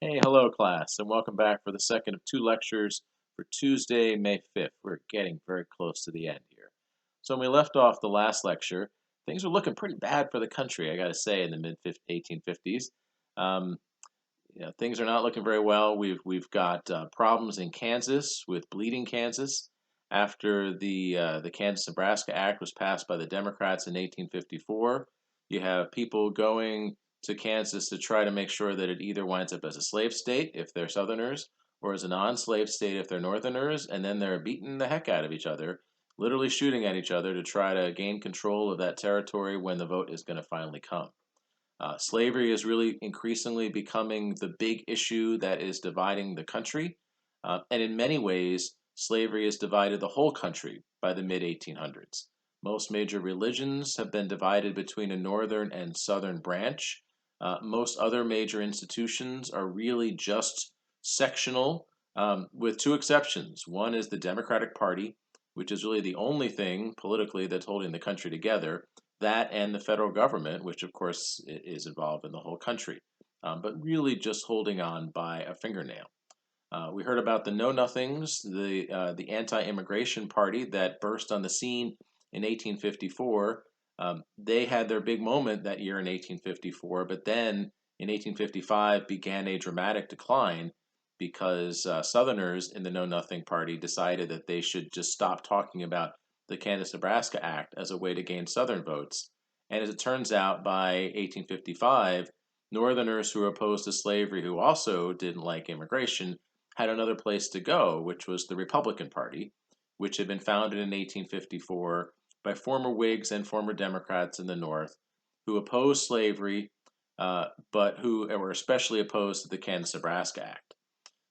Hey, hello class, and welcome back for the second of two lectures for Tuesday, May 5th. We're getting very close to the end here. So when we left off the last lecture, things were looking pretty bad for the country, I gotta say, in the mid-1850s. Um, things are not looking very well. We've got problems in Kansas with bleeding Kansas after the Kansas-Nebraska Act was passed by the Democrats in 1854. You have people going to Kansas to try to make sure that it either winds up as a slave state if they're Southerners or as a non-slave state if they're Northerners, and then they're beating the heck out of each other, literally shooting at each other to try to gain control of that territory when the vote is going to finally come. Slavery is really increasingly becoming the big issue that is dividing the country. And in many ways, slavery has divided the whole country by the mid 1800s. Most major religions have been divided between a northern and southern branch. Most other major institutions are really just sectional, with two exceptions. One is the Democratic Party, which is really the only thing politically that's holding the country together, that and the federal government, which of course is involved in the whole country, but really just holding on by a fingernail. We heard about the Know Nothings, the anti-immigration party that burst on the scene in 1854. They had their big moment that year in 1854, but then in 1855 began a dramatic decline because Southerners in the Know Nothing party decided that they should just stop talking about the Kansas-Nebraska Act as a way to gain Southern votes. And as it turns out, by 1855, Northerners who were opposed to slavery, who also didn't like immigration, had another place to go, which was the Republican Party, which had been founded in 1854 by former Whigs and former Democrats in the North who opposed slavery, but who were especially opposed to the Kansas-Nebraska Act.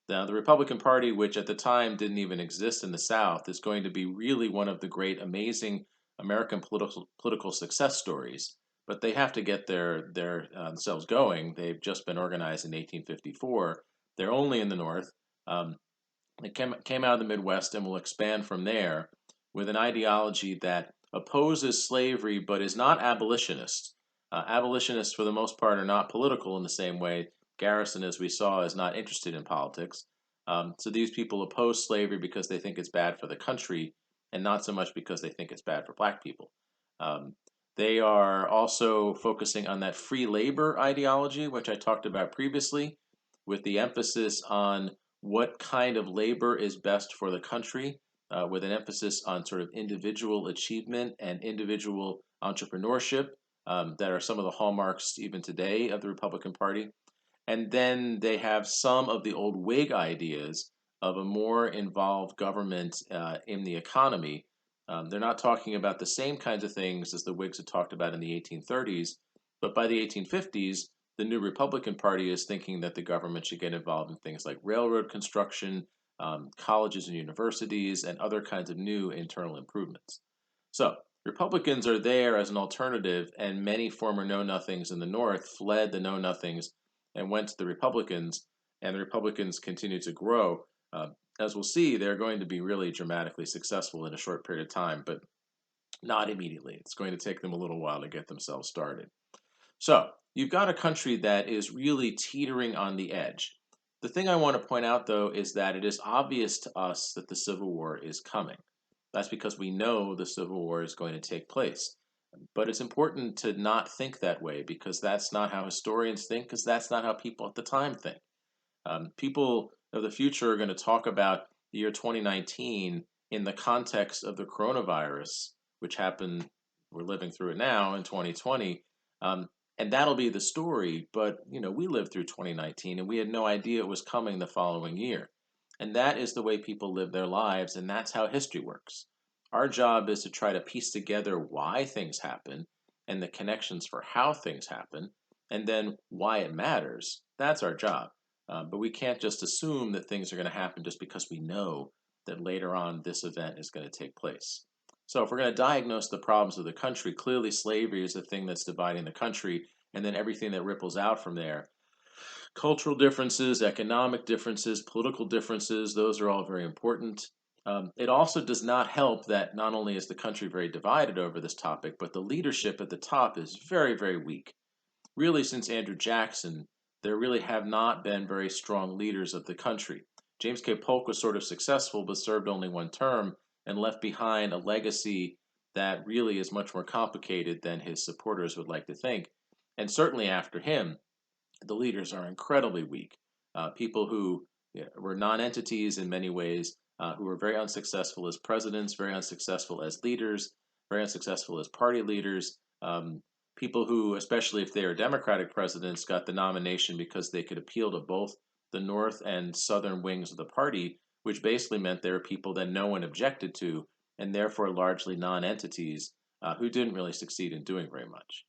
Now, the Republican Party, which at the time didn't even exist in the South, is going to be really one of the great, amazing American political success stories. But they have to get themselves going. They've just been organized in 1854. They're only in the North. Um, it came out of the Midwest and will expand from there with an ideology that opposes slavery but is not abolitionist. Abolitionists, for the most part, are not political in the same way. Garrison, as we saw, is not interested in politics. So these people oppose slavery because they think it's bad for the country and not so much because they think it's bad for black people. Um, they are also focusing on that free labor ideology, which I talked about previously, with the emphasis on what kind of labor is best for the country, with an emphasis on sort of individual achievement and individual entrepreneurship that are some of the hallmarks even today of the Republican Party. And then they have some of the old Whig ideas of a more involved government in the economy. They're not talking about the same kinds of things as the Whigs had talked about in the 1830s, but by the 1850s, the new Republican Party is thinking that the government should get involved in things like railroad construction, colleges and universities, and other kinds of new internal improvements. So, Republicans are there as an alternative, and many former Know Nothings in the North fled the Know Nothings and went to the Republicans, and the Republicans continue to grow. As we'll see, they're going to be really dramatically successful in a short period of time, but not immediately. It's going to take them a little while to get themselves started. So, you've got a country that is really teetering on the edge. The thing I want to point out, though, is that it is obvious to us that the Civil War is coming. That's because we know the Civil War is going to take place. But it's important to not think that way because that's not how historians think, because that's not how people at the time think. People of the future are going to talk about the year 2019 in the context of the coronavirus, which happened, we're living through it now in 2020. And that'll be the story. But, we lived through 2019 and we had no idea it was coming the following year. And that is the way people live their lives, and that's how history works. Our job is to try to piece together why things happen and the connections for how things happen, and then why it matters. That's our job. But we can't just assume that things are going to happen just because we know that later on this event is going to take place. So if we're going to diagnose the problems of the country, clearly slavery is the thing that's dividing the country, and then everything that ripples out from there. Cultural differences, economic differences, political differences, those are all very important. It also does not help that not only is the country very divided over this topic, but the leadership at the top is very, very weak. Really, since Andrew Jackson, there really have not been very strong leaders of the country. James K. Polk was sort of successful, but served only one term and left behind a legacy that really is much more complicated than his supporters would like to think. And certainly after him, the leaders are incredibly weak. People who were non-entities in many ways, who were very unsuccessful as presidents, very unsuccessful as leaders, very unsuccessful as party leaders. People who, especially if they are Democratic presidents, got the nomination because they could appeal to both the North and Southern wings of the party, which basically meant they were people that no one objected to, and therefore largely non-entities who didn't really succeed in doing very much.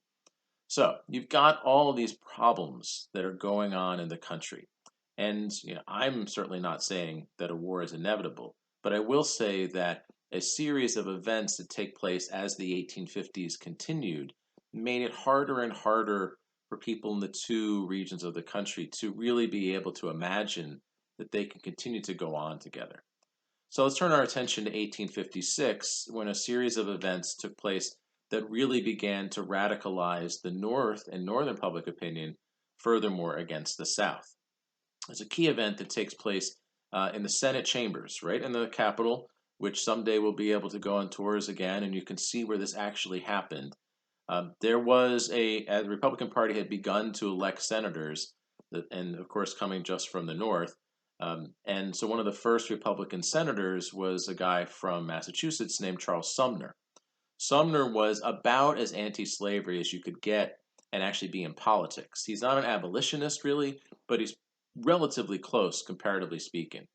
So you've got all of these problems that are going on in the country. And I'm certainly not saying that a war is inevitable, but I will say that a series of events that take place as the 1850s continued made it harder and harder for people in the two regions of the country to really be able to imagine that they can continue to go on together. So let's turn our attention to 1856, when a series of events took place that really began to radicalize the North and Northern public opinion furthermore against the South. There's a key event that takes place in the Senate chambers, right in the Capitol, which someday we'll be able to go on tours again, and you can see where this actually happened. There was as the Republican Party had begun to elect senators, and of course coming just from the North. And so one of the first Republican senators was a guy from Massachusetts named Charles Sumner. Sumner was about as anti-slavery as you could get and actually be in politics. He's not an abolitionist really, but he's relatively close, comparatively speaking.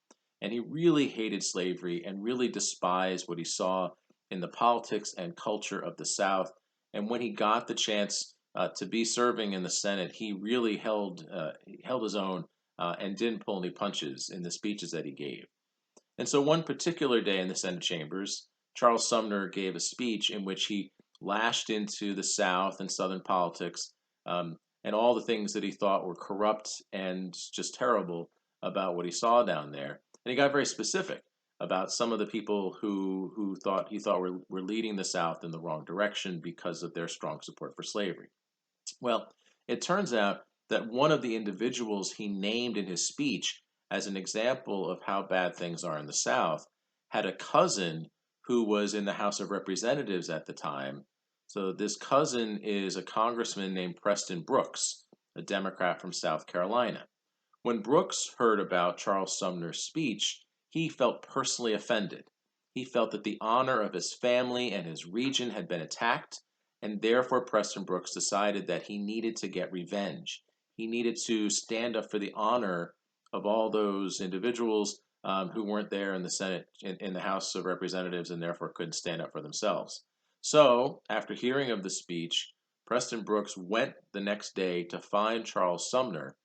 And he really hated slavery and really despised what he saw in the politics and culture of the South. And when he got the chance to be serving in the Senate, he really held his own and didn't pull any punches in the speeches that he gave. And so one particular day in the Senate chambers, Charles Sumner gave a speech in which he lashed into the South and Southern politics and all the things that he thought were corrupt and just terrible about what he saw down there. And he got very specific about some of the people who he thought were leading the South in the wrong direction because of their strong support for slavery. Well, it turns out that one of the individuals he named in his speech as an example of how bad things are in the South had a cousin who was in the House of Representatives at the time. So this cousin is a congressman named Preston Brooks, a Democrat from South Carolina. When Brooks heard about Charles Sumner's speech, he felt personally offended. He felt that the honor of his family and his region had been attacked, and therefore Preston Brooks decided that he needed to get revenge. He needed to stand up for the honor of all those individuals who weren't there in the Senate, in the House of Representatives, and therefore couldn't stand up for themselves. So, after hearing of the speech, Preston Brooks went the next day to find Charles Sumner,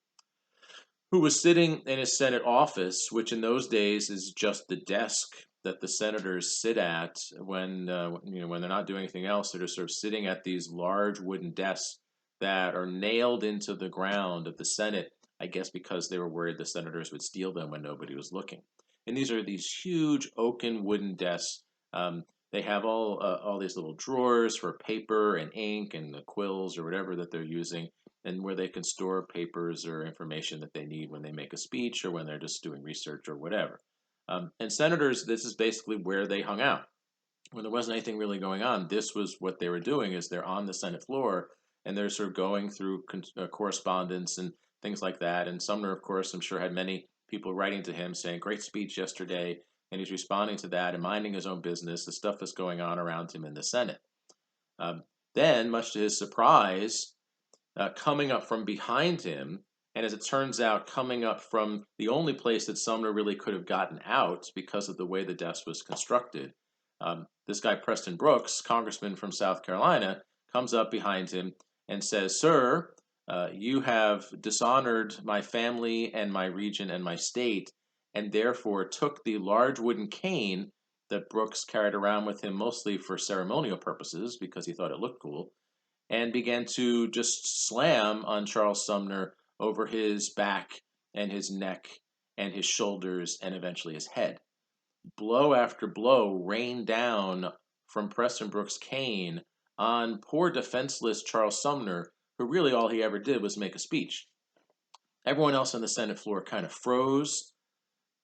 who was sitting in his Senate office, which in those days is just the desk that the senators sit at when they're not doing anything else. They're just sort of sitting at these large wooden desks that are nailed into the ground of the Senate, I guess because they were worried the senators would steal them when nobody was looking. And these are these huge oaken wooden desks. They have all these little drawers for paper and ink and the quills or whatever that they're using, and where they can store papers or information that they need when they make a speech or when they're just doing research or whatever. And senators, this is basically where they hung out. When there wasn't anything really going on, this was what they were doing, is they're on the Senate floor and they're sort of going through correspondence and things like that. And Sumner, of course, I'm sure had many people writing to him saying, great speech yesterday, and he's responding to that and minding his own business, the stuff that's going on around him in the Senate. Then, much to his surprise, coming up from behind him, and as it turns out, coming up from the only place that Sumner really could have gotten out because of the way the desk was constructed. This guy, Preston Brooks, congressman from South Carolina, comes up behind him and says, Sir, you have dishonored my family and my region and my state, and therefore took the large wooden cane that Brooks carried around with him mostly for ceremonial purposes because he thought it looked cool, and began to just slam on Charles Sumner over his back and his neck and his shoulders and eventually his head. Blow after blow rained down from Preston Brooks' cane on poor defenseless Charles Sumner, who really all he ever did was make a speech. Everyone else on the Senate floor kind of froze.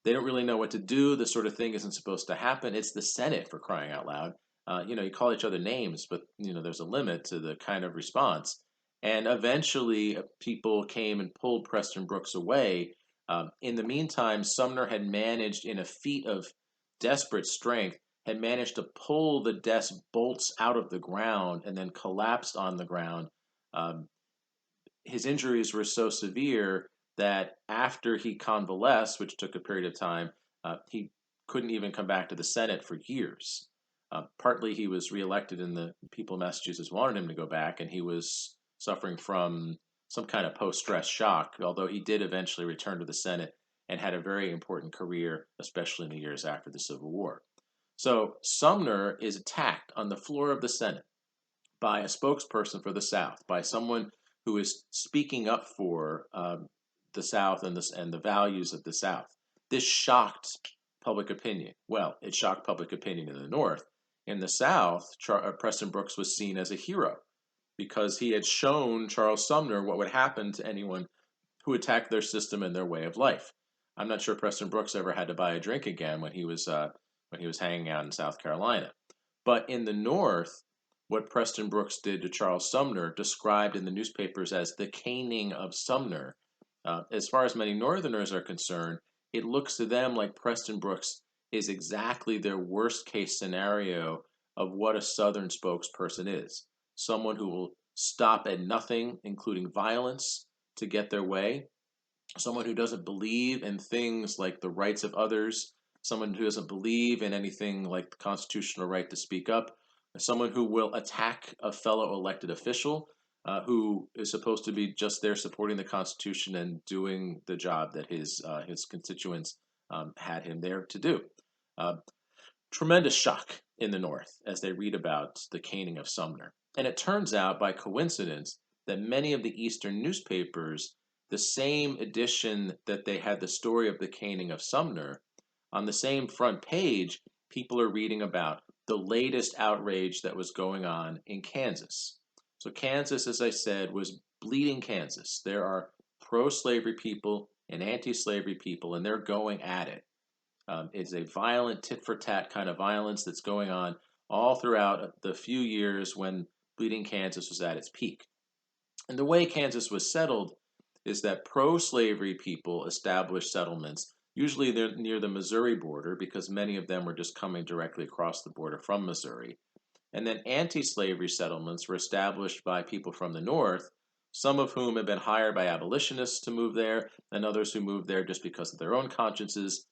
They don't really know what to do. This sort of thing isn't supposed to happen. It's the Senate, for crying out loud. You call each other names, but there's a limit to the kind of response. And eventually, people came and pulled Preston Brooks away. In the meantime, Sumner had managed, in a feat of desperate strength, had managed to pull the desk bolts out of the ground and then collapsed on the ground. Um, his injuries were so severe that after he convalesced, which took a period of time, he couldn't even come back to the Senate for years. Partly he was reelected, and the people of Massachusetts wanted him to go back, and he was suffering from some kind of post stress shock, although he did eventually return to the Senate and had a very important career, especially in the years after the Civil War. So Sumner is attacked on the floor of the Senate by a spokesperson for the South, by someone who is speaking up for the South and the values of the South. This shocked public opinion. Well, it shocked public opinion in the North. In the South, Preston Brooks was seen as a hero because he had shown Charles Sumner what would happen to anyone who attacked their system and their way of life. I'm not sure Preston Brooks ever had to buy a drink again when he was hanging out in South Carolina. But in the North, what Preston Brooks did to Charles Sumner, described in the newspapers as the caning of Sumner. As far as many Northerners are concerned, it looks to them like Preston Brooks is exactly their worst case scenario of what a Southern spokesperson is. Someone who will stop at nothing, including violence, to get their way. Someone who doesn't believe in things like the rights of others. Someone who doesn't believe in anything like the constitutional right to speak up. Someone who will attack a fellow elected official who is supposed to be just there supporting the Constitution and doing the job that his constituents had him there to do. Uh, Tremendous shock in the North as they read about the caning of Sumner. And it turns out, by coincidence, that many of the Eastern newspapers, the same edition that they had the story of the caning of Sumner, on the same front page, people are reading about the latest outrage that was going on in Kansas. So, Kansas, as I said, was bleeding Kansas. There are pro slavery people and anti slavery people, and they're going at it. It's a violent tit for tat kind of violence that's going on all throughout the few years when Bleeding Kansas was at its peak. And the way Kansas was settled is that pro slavery people established settlements. Usually they're near the Missouri border because many of them were just coming directly across the border from Missouri. And then anti slavery settlements were established by people from the North, some of whom had been hired by abolitionists to move there, and others who moved there just because of their own consciences.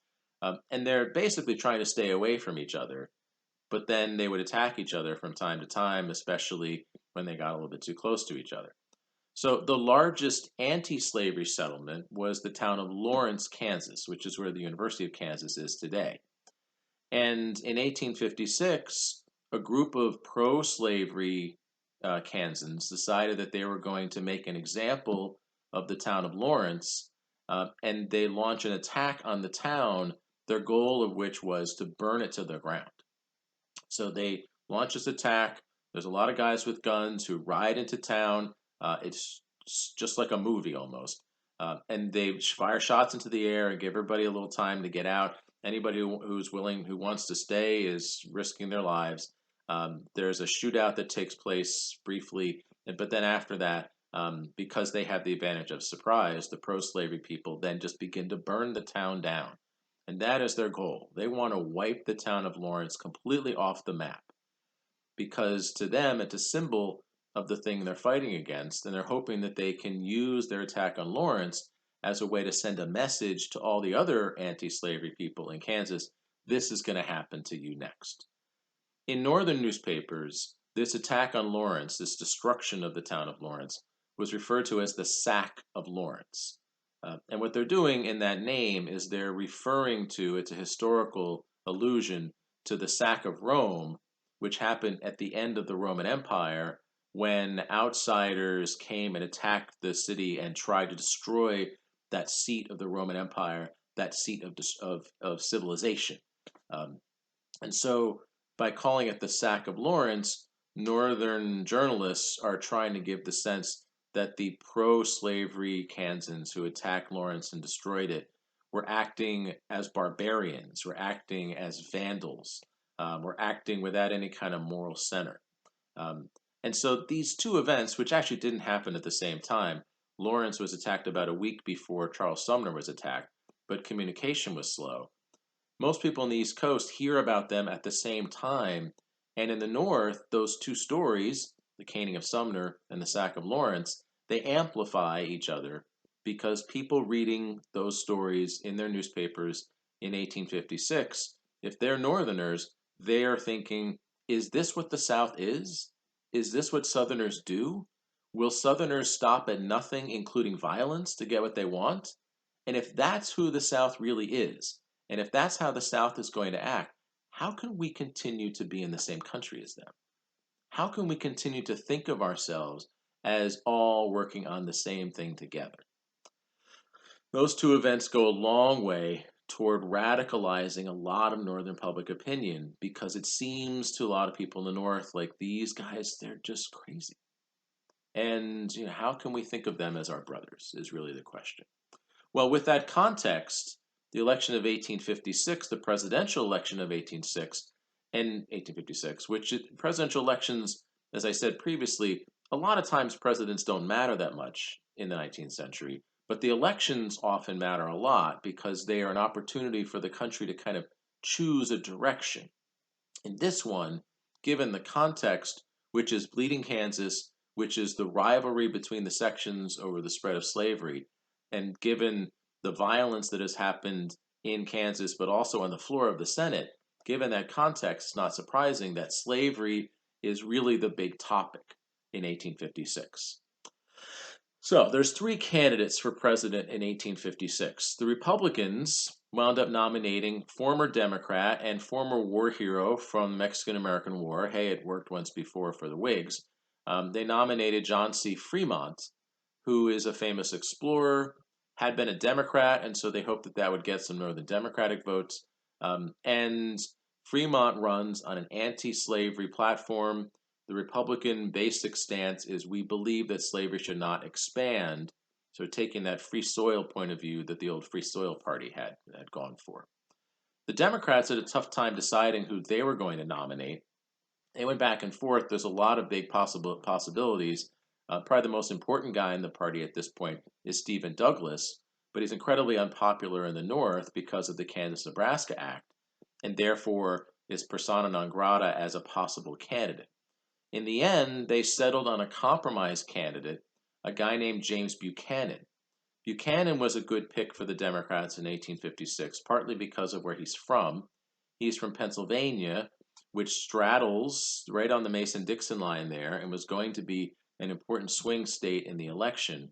And they're basically trying to stay away from each other, but then they would attack each other from time to time, especially when they got a little bit too close to each other. So the largest anti-slavery settlement was the town of Lawrence, Kansas, which is where the University of Kansas is today. And in 1856, a group of pro-slavery Kansans decided that they were going to make an example of the town of Lawrence, and they launched an attack on the town, their goal of which was to burn it to the ground. So they launch this attack. There's a lot of guys with guns who ride into town. It's just like a movie almost. And they fire shots into the air and give everybody a little time to get out. Anybody who's willing, who wants to stay, is risking their lives. There's a shootout that takes place briefly, but then after that, because they have the advantage of surprise, the pro-slavery people then just begin to burn the town down. And that is their goal. They want to wipe the town of Lawrence completely off the map because to them it's a symbol of the thing they're fighting against, and they're hoping that they can use their attack on Lawrence as a way to send a message to all the other anti-slavery people in Kansas. This is going to happen to you next. In northern newspapers, this attack on Lawrence, this destruction of the town of Lawrence, was referred to as the sack of Lawrence. And what they're doing in that name is they're referring to, it's a historical allusion to the sack of Rome, which happened at the end of the Roman Empire when outsiders came and attacked the city and tried to destroy that seat of the Roman Empire, that seat of civilization. Um, and so by calling it the sack of Lawrence, Northern journalists are trying to give the sense that the pro-slavery Kansans who attacked Lawrence and destroyed it were acting as barbarians, were acting as vandals, were acting without any kind of moral center. Um, and so these two events, which actually didn't happen at the same time, Lawrence was attacked about a week before Charles Sumner was attacked, but communication was slow. Most people on the East Coast hear about them at the same time, and in the North, those two stories, the caning of Sumner and the sack of Lawrence, they amplify each other because people reading those stories in their newspapers in 1856, if they're Northerners, they are thinking, is this what the South is? Is this what Southerners do? Will Southerners stop at nothing, including violence, to get what they want? And if that's who the South really is, and if that's how the South is going to act, how can we continue to be in the same country as them? How can we continue to think of ourselves as all working on the same thing together? Those two events go a long way toward radicalizing a lot of Northern public opinion because it seems to a lot of people in the North like these guys, they're just crazy. And how can we think of them as our brothers is really the question. Well, with that context, the election of 1856, the presidential election of 1856, which presidential elections, as I said previously, a lot of times presidents don't matter that much in the 19th century, but the elections often matter a lot because they are an opportunity for the country to kind of choose a direction. In this one, given the context, which is Bleeding Kansas, which is the rivalry between the sections over the spread of slavery, and given the violence that has happened in Kansas, but also on the floor of the Senate, given that context, it's not surprising that slavery is really the big topic in 1856. So there's three candidates for president in 1856. The Republicans wound up nominating former Democrat and former war hero from the Mexican-American War. Hey, it worked once before for the Whigs. They nominated John C. Fremont, who is a famous explorer, had been a Democrat, and so they hoped that that would get some Northern Democratic votes. And Fremont runs on an anti-slavery platform. The Republican basic stance is we believe that slavery should not expand. So taking that free soil point of view that the old Free Soil Party had gone for. The Democrats had a tough time deciding who they were going to nominate. They went back and forth. There's a lot of big possibilities. Probably the most important guy in the party at this point is Stephen Douglas, but he's incredibly unpopular in the North because of the Kansas-Nebraska Act, and therefore is persona non grata as a possible candidate. In the end, they settled on a compromise candidate, a guy named James Buchanan. Buchanan was a good pick for the Democrats in 1856, partly because of where he's from. He's from Pennsylvania, which straddles right on the Mason-Dixon line there and was going to be an important swing state in the election.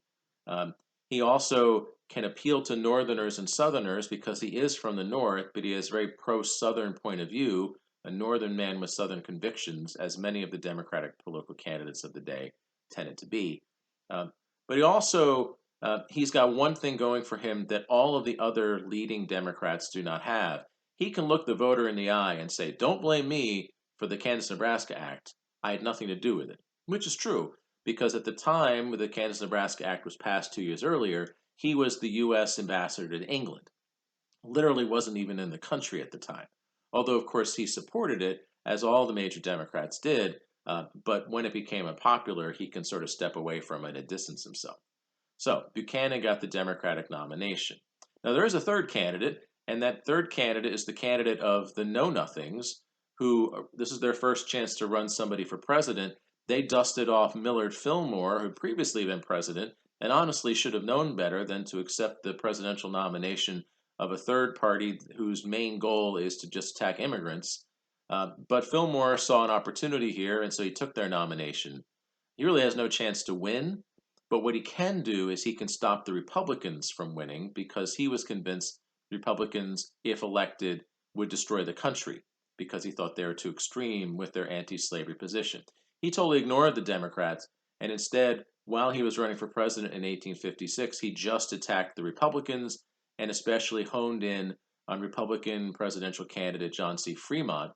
He also can appeal to Northerners and Southerners because he is from the North, but he has a very pro-Southern point of view, a Northern man with Southern convictions, as many of the Democratic political candidates of the day tended to be. But he also he's got one thing going for him that all of the other leading Democrats do not have. He can look the voter in the eye and say, "Don't blame me for the Kansas-Nebraska Act. I had nothing to do with it," which is true because at the time the Kansas-Nebraska Act was passed 2 years earlier, he was the U.S. ambassador to England. Literally wasn't even in the country at the time. Although, of course, he supported it, as all the major Democrats did, but when it became unpopular, he can sort of step away from it and distance himself. So Buchanan got the Democratic nomination. Now, there is a third candidate, and that third candidate is the candidate of the Know-Nothings, who this is their first chance to run somebody for president. They dusted off Millard Fillmore, who had previously been president, and honestly should have known better than to accept the presidential nomination of a third party whose main goal is to just attack immigrants. But Fillmore saw an opportunity here, and so he took their nomination. He really has no chance to win, but what he can do is he can stop the Republicans from winning because he was convinced Republicans, if elected, would destroy the country because he thought they were too extreme with their anti-slavery position. He totally ignored the Democrats, and instead, while he was running for president in 1856, he just attacked the Republicans and especially honed in on Republican presidential candidate John C. Fremont.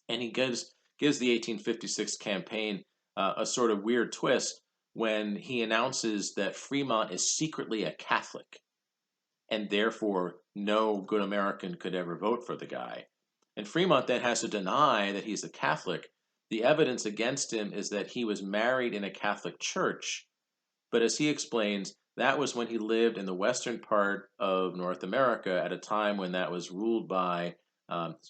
And he gives the 1856 campaign a sort of weird twist when he announces that Fremont is secretly a Catholic, and therefore no good American could ever vote for the guy. And Fremont then has to deny that he's a Catholic. The evidence against him is that he was married in a Catholic church, but as he explains, that was when he lived in the western part of North America at a time when that was ruled by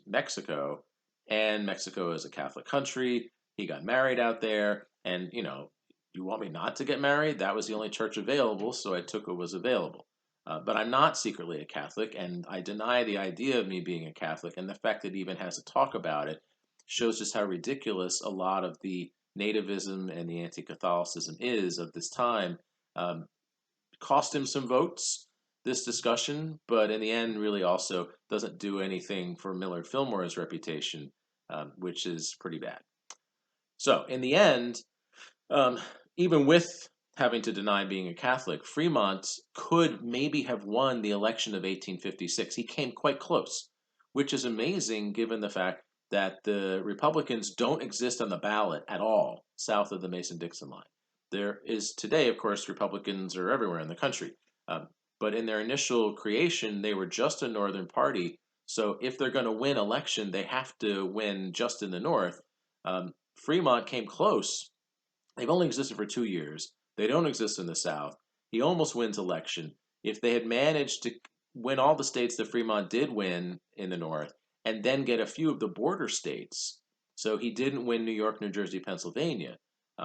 Mexico, and Mexico is a Catholic country. He got married out there, and you want me not to get married? That was the only church available, so I took what was available. But I'm not secretly a Catholic, and I deny the idea of me being a Catholic, and the fact that he even has to talk about it shows just how ridiculous a lot of the nativism and the anti-Catholicism is of this time. Um, Cost him some votes, this discussion, but in the end, really also doesn't do anything for Millard Fillmore's reputation, which is pretty bad. So, in the end, um, even with having to deny being a Catholic, Fremont could maybe have won the election of 1856. He came quite close, which is amazing given the fact that the Republicans don't exist on the ballot at all south of the Mason-Dixon line. There is today, of course, Republicans are everywhere in the country. But in their initial creation, they were just a northern party. So if they're going to win election, they have to win just in the north. Fremont came close. They've only existed for 2 years. They don't exist in the South. He almost wins election. If they had managed to win all the states that Fremont did win in the North, and then get a few of the border states, so he didn't win New York, New Jersey, Pennsylvania.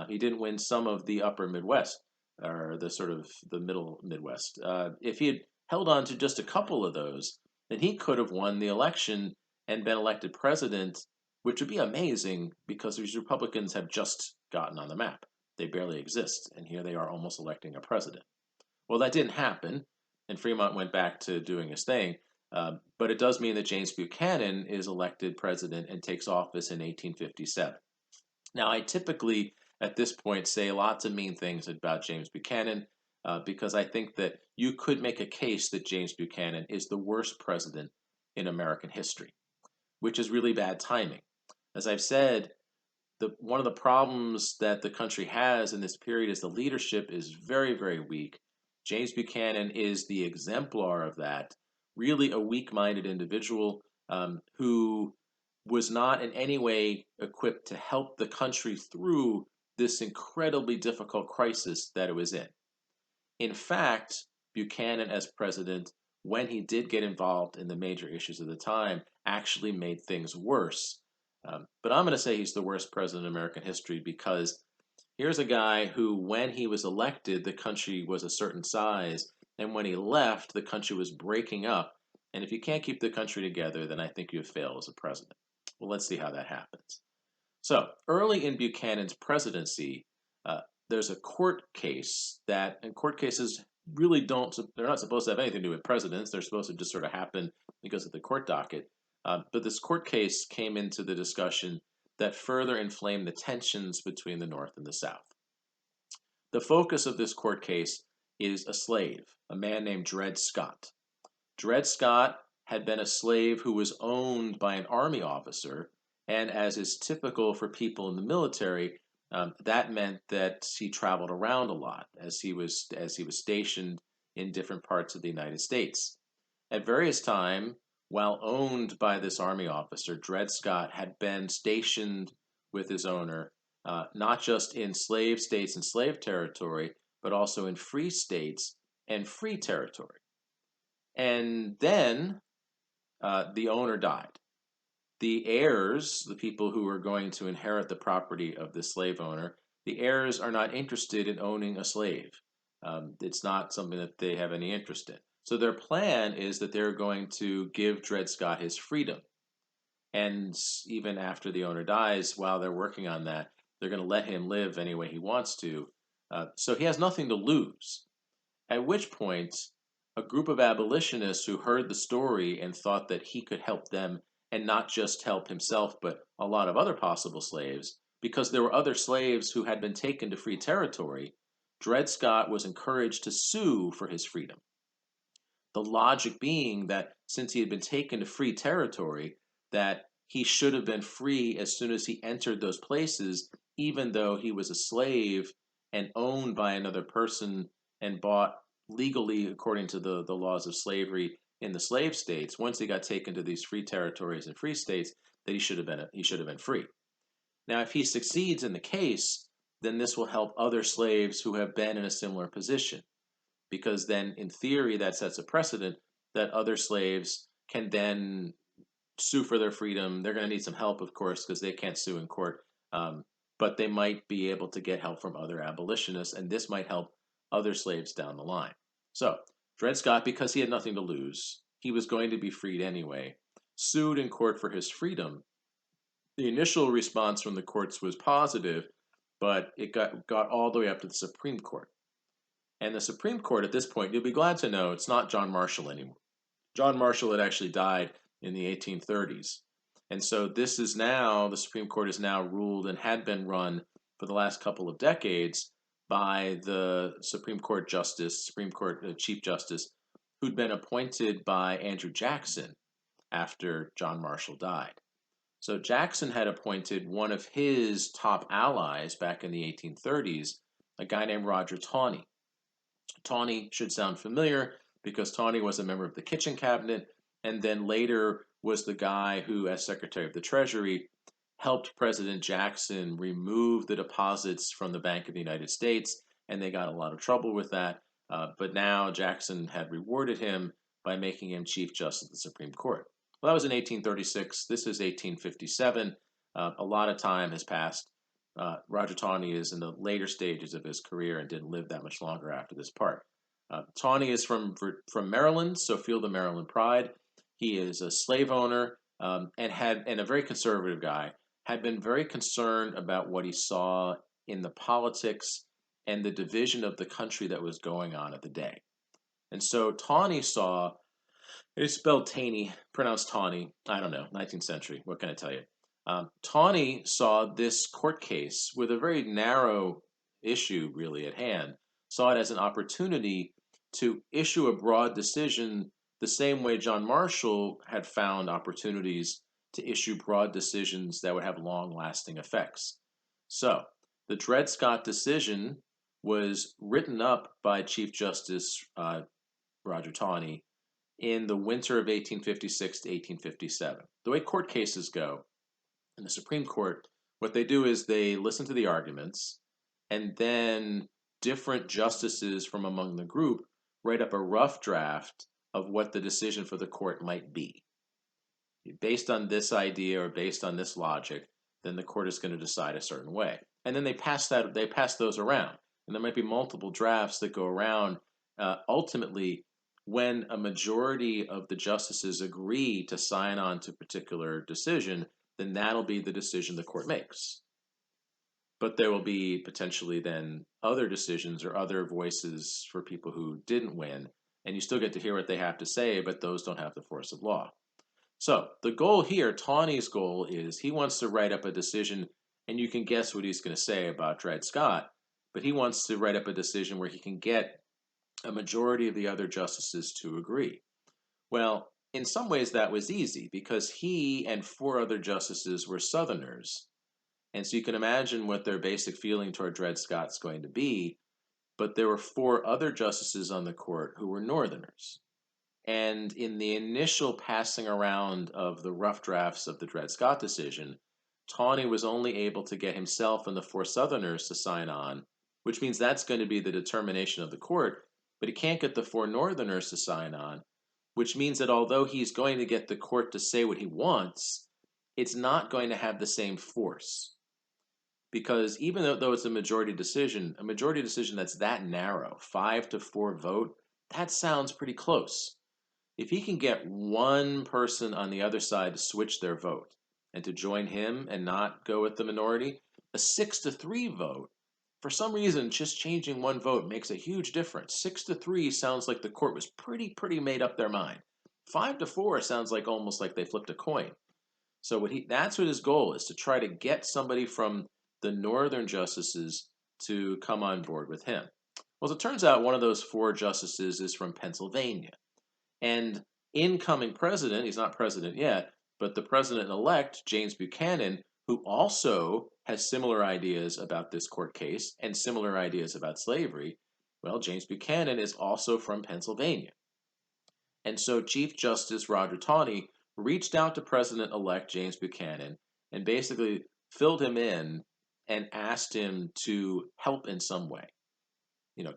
He didn't win some of the upper Midwest, or the sort of the middle Midwest. If he had held on to just a couple of those, then he could have won the election and been elected president, which would be amazing because these Republicans have just gotten on the map. They barely exist, and here they are almost electing a president. Well, that didn't happen, and Fremont went back to doing his thing. But it does mean that James Buchanan is elected president and takes office in 1857. Now, I typically, at this point, say lots of mean things about James Buchanan because I think that you could make a case that James Buchanan is the worst president in American history, which is really bad timing. As I've said, one of the problems that the country has in this period is the leadership is very, very weak. James Buchanan is the exemplar of that, really a weak-minded individual who was not in any way equipped to help the country through this incredibly difficult crisis that it was in. In fact, Buchanan as president, when he did get involved in the major issues of the time, actually made things worse. But I'm going to say he's the worst president in American history because here's a guy who, when he was elected, the country was a certain size, and when he left, the country was breaking up. And if you can't keep the country together, then I think you have failed as a president. Well, let's see how that happens. So, early in Buchanan's presidency, there's a court case and court cases really they're not supposed to have anything to do with presidents. They're supposed to just sort of happen because of the court docket. But this court case came into the discussion that further inflamed the tensions between the North and the South. The focus of this court case is a slave, a man named Dred Scott. Dred Scott had been a slave who was owned by an army officer, and as is typical for people in the military, that meant that he traveled around a lot as he was stationed in different parts of the United States. At various times, while owned by this army officer, Dred Scott had been stationed with his owner, not just in slave states and slave territory, but also in free states and free territory. And then the owner died. The heirs, the people who are going to inherit the property of the slave owner, the heirs are not interested in owning a slave. It's not something that they have any interest in. So their plan is that they're going to give Dred Scott his freedom. And even after the owner dies, while they're working on that, they're going to let him live any way he wants to. So he has nothing to lose. At which point, a group of abolitionists who heard the story and thought that he could help them and not just help himself, but a lot of other possible slaves, because there were other slaves who had been taken to free territory, Dred Scott was encouraged to sue for his freedom. The logic being that since he had been taken to free territory, that he should have been free as soon as he entered those places, even though he was a slave and owned by another person and bought legally according to the laws of slavery in the slave states, once he got taken to these free territories and free states, that he should have been free. Now, if he succeeds in the case, then this will help other slaves who have been in a similar position, because then, in theory, that sets a precedent that other slaves can then sue for their freedom. They're going to need some help, of course, because they can't sue in court, but they might be able to get help from other abolitionists, and this might help other slaves down the line. So, Dred Scott, because he had nothing to lose, he was going to be freed anyway, sued in court for his freedom. The initial response from the courts was positive, but it got all the way up to the Supreme Court. And the Supreme Court at this point, you'll be glad to know, it's not John Marshall anymore. John Marshall had actually died in the 1830s. And so this is now, the Supreme Court is now ruled and had been run for the last couple of decades by the Supreme Court Justice, Supreme Court Chief Justice, who'd been appointed by Andrew Jackson after John Marshall died. So Jackson had appointed one of his top allies back in the 1830s, a guy named Roger Taney. Taney should sound familiar because Taney was a member of the Kitchen Cabinet and then later was the guy who, as Secretary of the Treasury, helped President Jackson remove the deposits from the Bank of the United States, and they got a lot of trouble with that. But now Jackson had rewarded him by making him Chief Justice of the Supreme Court. Well, that was in 1836. This is 1857. A lot of time has passed. Roger Taney is in the later stages of his career and didn't live that much longer after this part. Taney is from Maryland, so feel the Maryland pride. He is a slave owner and a very conservative guy. Had been very concerned about what he saw in the politics and the division of the country that was going on at the day. And so Taney saw, it's spelled Taney, pronounced Tawny. I don't know, 19th century. What can I tell you? Taney saw this court case with a very narrow issue really at hand, saw it as an opportunity to issue a broad decision the same way John Marshall had found opportunities to issue broad decisions that would have long-lasting effects. So, the Dred Scott decision was written up by Chief Justice Roger Taney in the winter of 1856 to 1857. The way court cases go in the Supreme Court, what they do is they listen to the arguments, and then different justices from among the group write up a rough draft of what the decision for the court might be. Based on this idea or based on this logic, then the court is going to decide a certain way. And then they pass those around. And there might be multiple drafts that go around. Ultimately, when a majority of the justices agree to sign on to a particular decision, then that'll be the decision the court makes. But there will be potentially then other decisions or other voices for people who didn't win, and you still get to hear what they have to say, but those don't have the force of law. So the goal here, Taney's goal, is he wants to write up a decision, and you can guess what he's going to say about Dred Scott, but he wants to write up a decision where he can get a majority of the other justices to agree. Well, in some ways that was easy because he and 4 other justices were Southerners. And so you can imagine what their basic feeling toward Dred Scott's going to be, but there were 4 other justices on the court who were Northerners. And in the initial passing around of the rough drafts of the Dred Scott decision, Taney was only able to get himself and the 4 Southerners to sign on, which means that's going to be the determination of the court, but he can't get the 4 Northerners to sign on, which means that although he's going to get the court to say what he wants, it's not going to have the same force. Because even though it's a majority decision that's that narrow, 5-4 vote, that sounds pretty close. If he can get one person on the other side to switch their vote and to join him and not go with the minority, a 6-3 vote, for some reason, just changing one vote makes a huge difference. 6-3 sounds like the court was pretty made up their mind. 5-4 sounds like almost like they flipped a coin. So that's what his goal is, to try to get somebody from the northern justices to come on board with him. Well, as it turns out, one of those 4 justices is from Pennsylvania. And incoming president, he's not president yet, but the president-elect, James Buchanan, who also has similar ideas about this court case and similar ideas about slavery. Well, James Buchanan is also from Pennsylvania. And so Chief Justice Roger Taney reached out to President elect James Buchanan and basically filled him in and asked him to help in some way.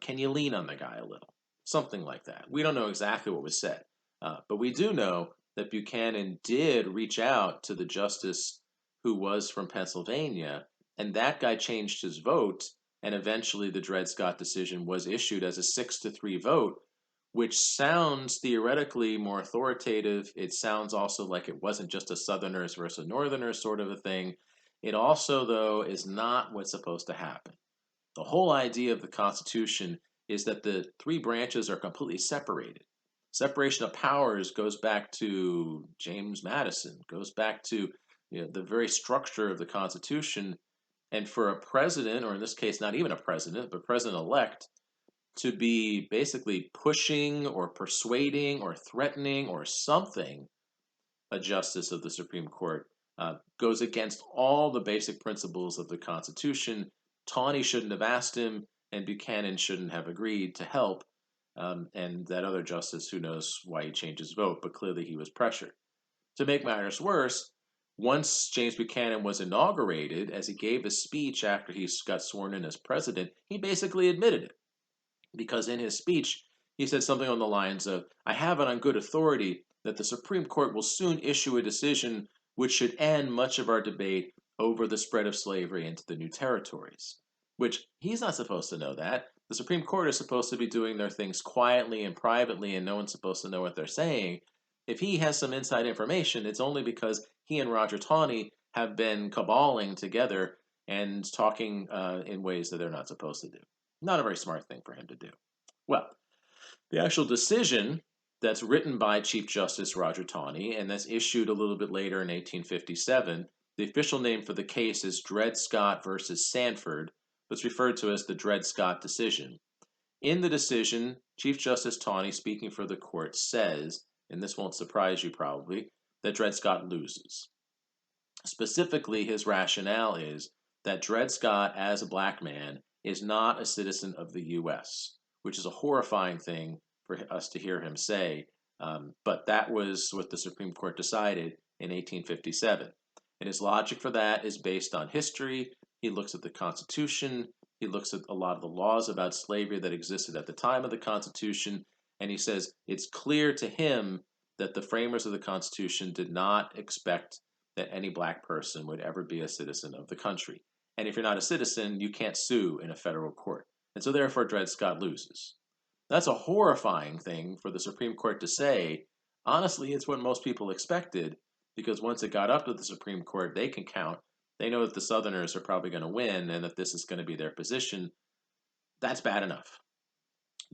Can you lean on the guy a little? Something like that. We don't know exactly what was said, but we do know that Buchanan did reach out to the justice who was from Pennsylvania, and that guy changed his vote, and eventually the Dred Scott decision was issued as a 6-3 vote, which sounds theoretically more authoritative. It sounds also like it wasn't just a Southerners versus Northerners sort of a thing. It also, though, is not what's supposed to happen. The whole idea of the Constitution is that the three branches are completely separated. Separation of powers goes back to James Madison, goes back to the very structure of the Constitution. And for a president, or in this case, not even a president, but president-elect, to be basically pushing or persuading or threatening or something a justice of the Supreme Court goes against all the basic principles of the Constitution. Taney shouldn't have asked him, and Buchanan shouldn't have agreed to help. And that other justice, who knows why he changed his vote, but clearly he was pressured. To make matters worse, once James Buchanan was inaugurated, as he gave a speech after he got sworn in as president, he basically admitted it. Because in his speech, he said something on the lines of, I have it on good authority that the Supreme Court will soon issue a decision which should end much of our debate over the spread of slavery into the new territories. Which he's not supposed to know that. The Supreme Court is supposed to be doing their things quietly and privately, and no one's supposed to know what they're saying. If he has some inside information, it's only because he and Roger Taney have been caballing together and talking in ways that they're not supposed to do. Not a very smart thing for him to do. Well, the actual decision that's written by Chief Justice Roger Taney and that's issued a little bit later in 1857, the official name for the case is Dred Scott versus Sanford, but it's referred to as the Dred Scott decision. In the decision, Chief Justice Taney, speaking for the court, says, and this won't surprise you probably, that Dred Scott loses. Specifically, his rationale is that Dred Scott, as a black man, is not a citizen of the U.S., which is a horrifying thing for us to hear him say. But that was what the Supreme Court decided in 1857. And his logic for that is based on history. He looks at the Constitution. He looks at a lot of the laws about slavery that existed at the time of the Constitution. And he says it's clear to him that the framers of the Constitution did not expect that any black person would ever be a citizen of the country. And if you're not a citizen, you can't sue in a federal court. And so therefore, Dred Scott loses. That's a horrifying thing for the Supreme Court to say. Honestly, it's what most people expected, because once it got up to the Supreme Court, they can count. They know that the Southerners are probably going to win and that this is going to be their position. That's bad enough.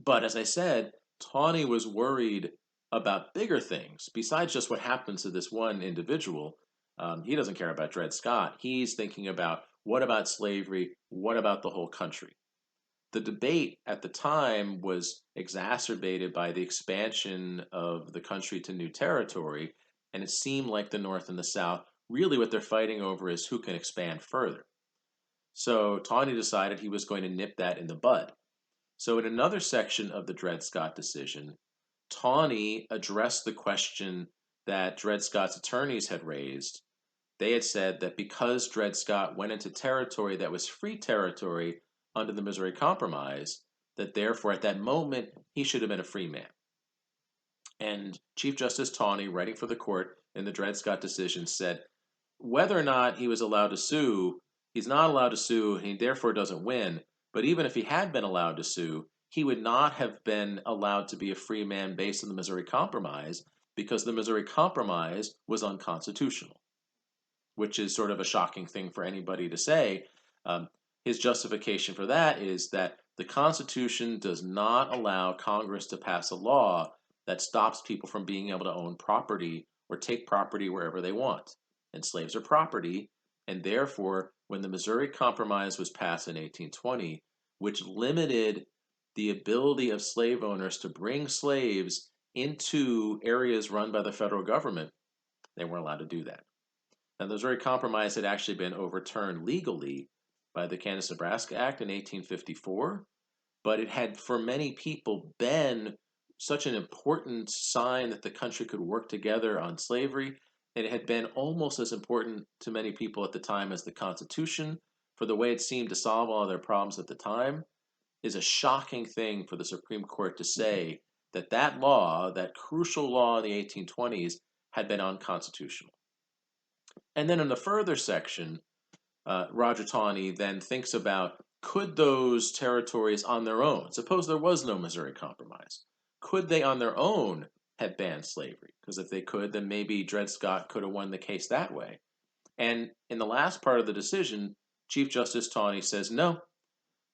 But as I said, Taney was worried about bigger things besides just what happens to this one individual. He doesn't care about Dred Scott. He's thinking about, what about slavery? What about the whole country? The debate at the time was exacerbated by the expansion of the country to new territory, and it seemed like the North and the South, really what they're fighting over is who can expand further. So Taney decided he was going to nip that in the bud. So in another section of the Dred Scott decision, Taney addressed the question that Dred Scott's attorneys had raised. They had said that because Dred Scott went into territory that was free territory under the Missouri Compromise, that therefore at that moment he should have been a free man. And Chief Justice Taney, writing for the court in the Dred Scott decision, said whether or not he was allowed to sue, he's not allowed to sue and he therefore doesn't win. But even if he had been allowed to sue, he would not have been allowed to be a free man based on the Missouri Compromise, because the Missouri Compromise was unconstitutional, which is sort of a shocking thing for anybody to say. His justification for that is that the Constitution does not allow Congress to pass a law that stops people from being able to own property or take property wherever they want. And slaves are property, and therefore, when the Missouri Compromise was passed in 1820, which limited the ability of slave owners to bring slaves into areas run by the federal government, they weren't allowed to do that. Now, the Missouri Compromise had actually been overturned legally by the Kansas-Nebraska Act in 1854, but it had, for many people, been such an important sign that the country could work together on slavery, and it had been almost as important to many people at the time as the Constitution, for the way it seemed to solve all of their problems at the time, is a shocking thing for the Supreme Court to say that that law, that crucial law in the 1820s, had been unconstitutional. And then in the further section, Roger Taney then thinks about, could those territories on their own, suppose there was no Missouri Compromise, could they on their own have banned slavery? Because if they could, then maybe Dred Scott could have won the case that way. And in the last part of the decision, Chief Justice Taney says no,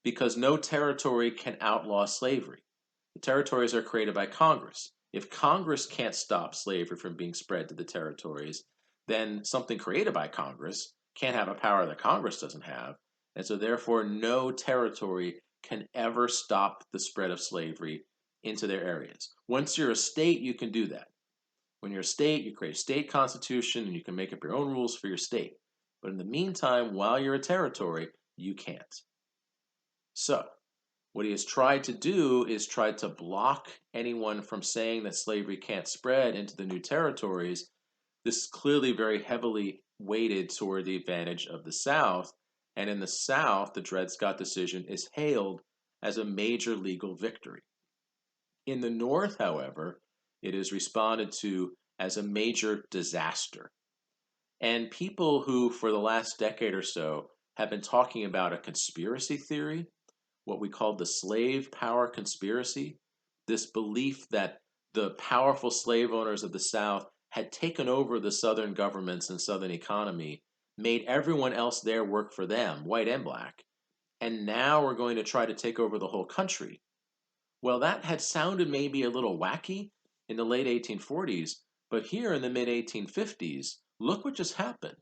because no territory can outlaw slavery. The territories are created by Congress. If Congress can't stop slavery from being spread to the territories, then something created by Congress can't have a power that Congress doesn't have. And so, therefore, no territory can ever stop the spread of slavery into their areas. Once you're a state, you can do that. When you're a state, you create a state constitution and you can make up your own rules for your state. But in the meantime, while you're a territory, you can't. So, what he has tried to do is try to block anyone from saying that slavery can't spread into the new territories. This is clearly very heavily weighted toward the advantage of the South. And in the South, the Dred Scott decision is hailed as a major legal victory. In the North, however, it is responded to as a major disaster. And people who, for the last decade or so, have been talking about a conspiracy theory, what we call the slave power conspiracy, this belief that the powerful slave owners of the South had taken over the Southern governments and Southern economy, made everyone else there work for them, white and black, and now we're going to try to take over the whole country. Well, that had sounded maybe a little wacky in the late 1840s, but here in the mid 1850s, look what just happened.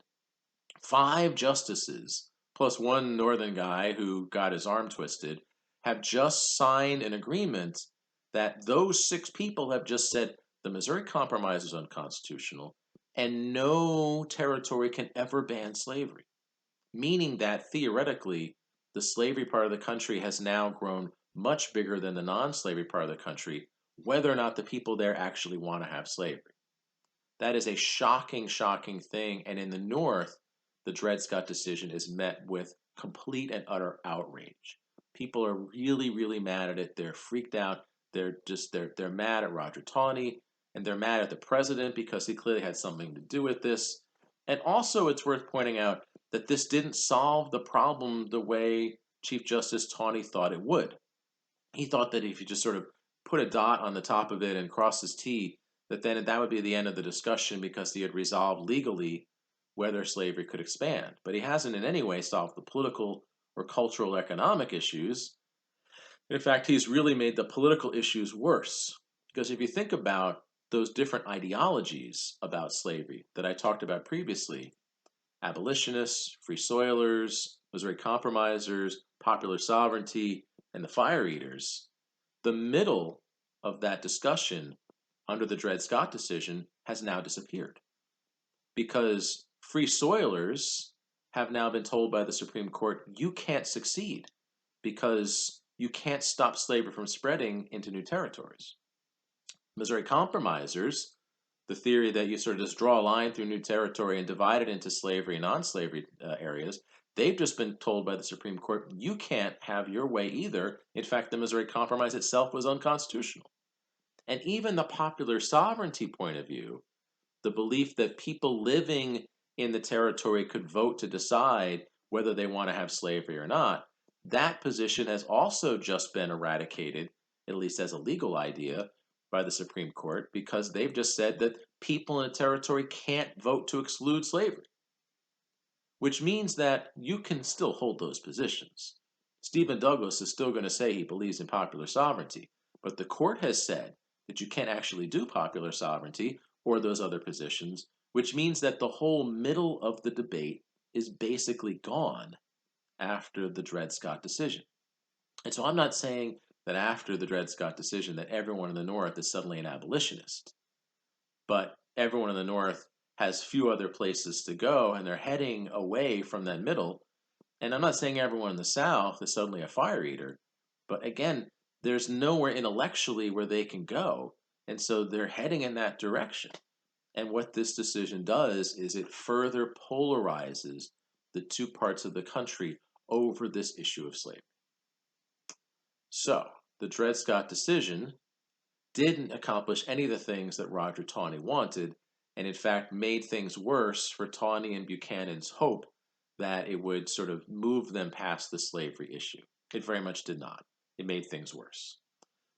5 justices, plus one northern guy who got his arm twisted, have just signed an agreement that those 6 people have just said the Missouri Compromise is unconstitutional and no territory can ever ban slavery. Meaning that theoretically, the slavery part of the country has now grown much bigger than the non slavery part of the country, whether or not the people there actually want to have slavery. That is a shocking, shocking thing. And in the North, the Dred Scott decision is met with complete and utter outrage. People are really, really mad at it. They're freaked out. They're mad at Roger Taney, and they're mad at the president because he clearly had something to do with this. And also, it's worth pointing out that this didn't solve the problem the way Chief Justice Taney thought it would. He thought that if you just sort of put a dot on the top of it and cross his T, that then that would be the end of the discussion because he had resolved legally whether slavery could expand. But he hasn't in any way solved the political or cultural or economic issues. In fact, he's really made the political issues worse. Because if you think about those different ideologies about slavery that I talked about previously, abolitionists, free soilers, Missouri compromisers, popular sovereignty, and the fire eaters, the middle of that discussion under the Dred Scott decision has now disappeared. Because free soilers have now been told by the Supreme Court, you can't succeed because you can't stop slavery from spreading into new territories. Missouri compromisers, the theory that you sort of just draw a line through new territory and divide it into slavery and non-slavery areas, they've just been told by the Supreme Court, you can't have your way either. In fact, the Missouri Compromise itself was unconstitutional. And even the popular sovereignty point of view, the belief that people living in the territory could vote to decide whether they want to have slavery or not, that position has also just been eradicated, at least as a legal idea, by the Supreme Court because they've just said that people in a territory can't vote to exclude slavery, which means that you can still hold those positions. Stephen Douglas is still going to say he believes in popular sovereignty, but the court has said that you can't actually do popular sovereignty or those other positions, which means that the whole middle of the debate is basically gone after the Dred Scott decision. And so I'm not saying that after the Dred Scott decision that everyone in the North is suddenly an abolitionist, but everyone in the North has few other places to go, and they're heading away from that middle. And I'm not saying everyone in the South is suddenly a fire eater, but again, there's nowhere intellectually where they can go. And so they're heading in that direction. And what this decision does is it further polarizes the two parts of the country over this issue of slavery. So the Dred Scott decision didn't accomplish any of the things that Roger Taney wanted, and in fact made things worse for Taney and Buchanan's hope that it would sort of move them past the slavery issue. It very much did not. It made things worse.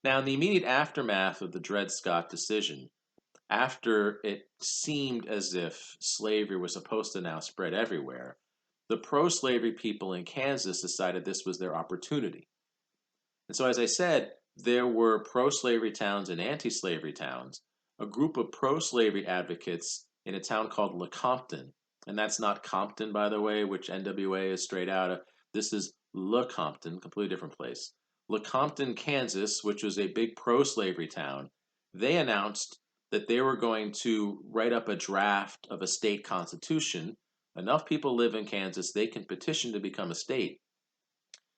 Now, in the immediate aftermath of the Dred Scott decision, after it seemed as if slavery was supposed to now spread everywhere, the pro slavery people in Kansas decided this was their opportunity. And so, as I said, there were pro slavery towns and anti slavery towns. A group of pro slavery advocates in a town called Lecompton, and that's not Compton, by the way, which NWA is straight out of. This is Lecompton, completely different place. Lecompton, Kansas, which was a big pro slavery town, they announced that they were going to write up a draft of a state constitution. Enough people live in Kansas, they can petition to become a state.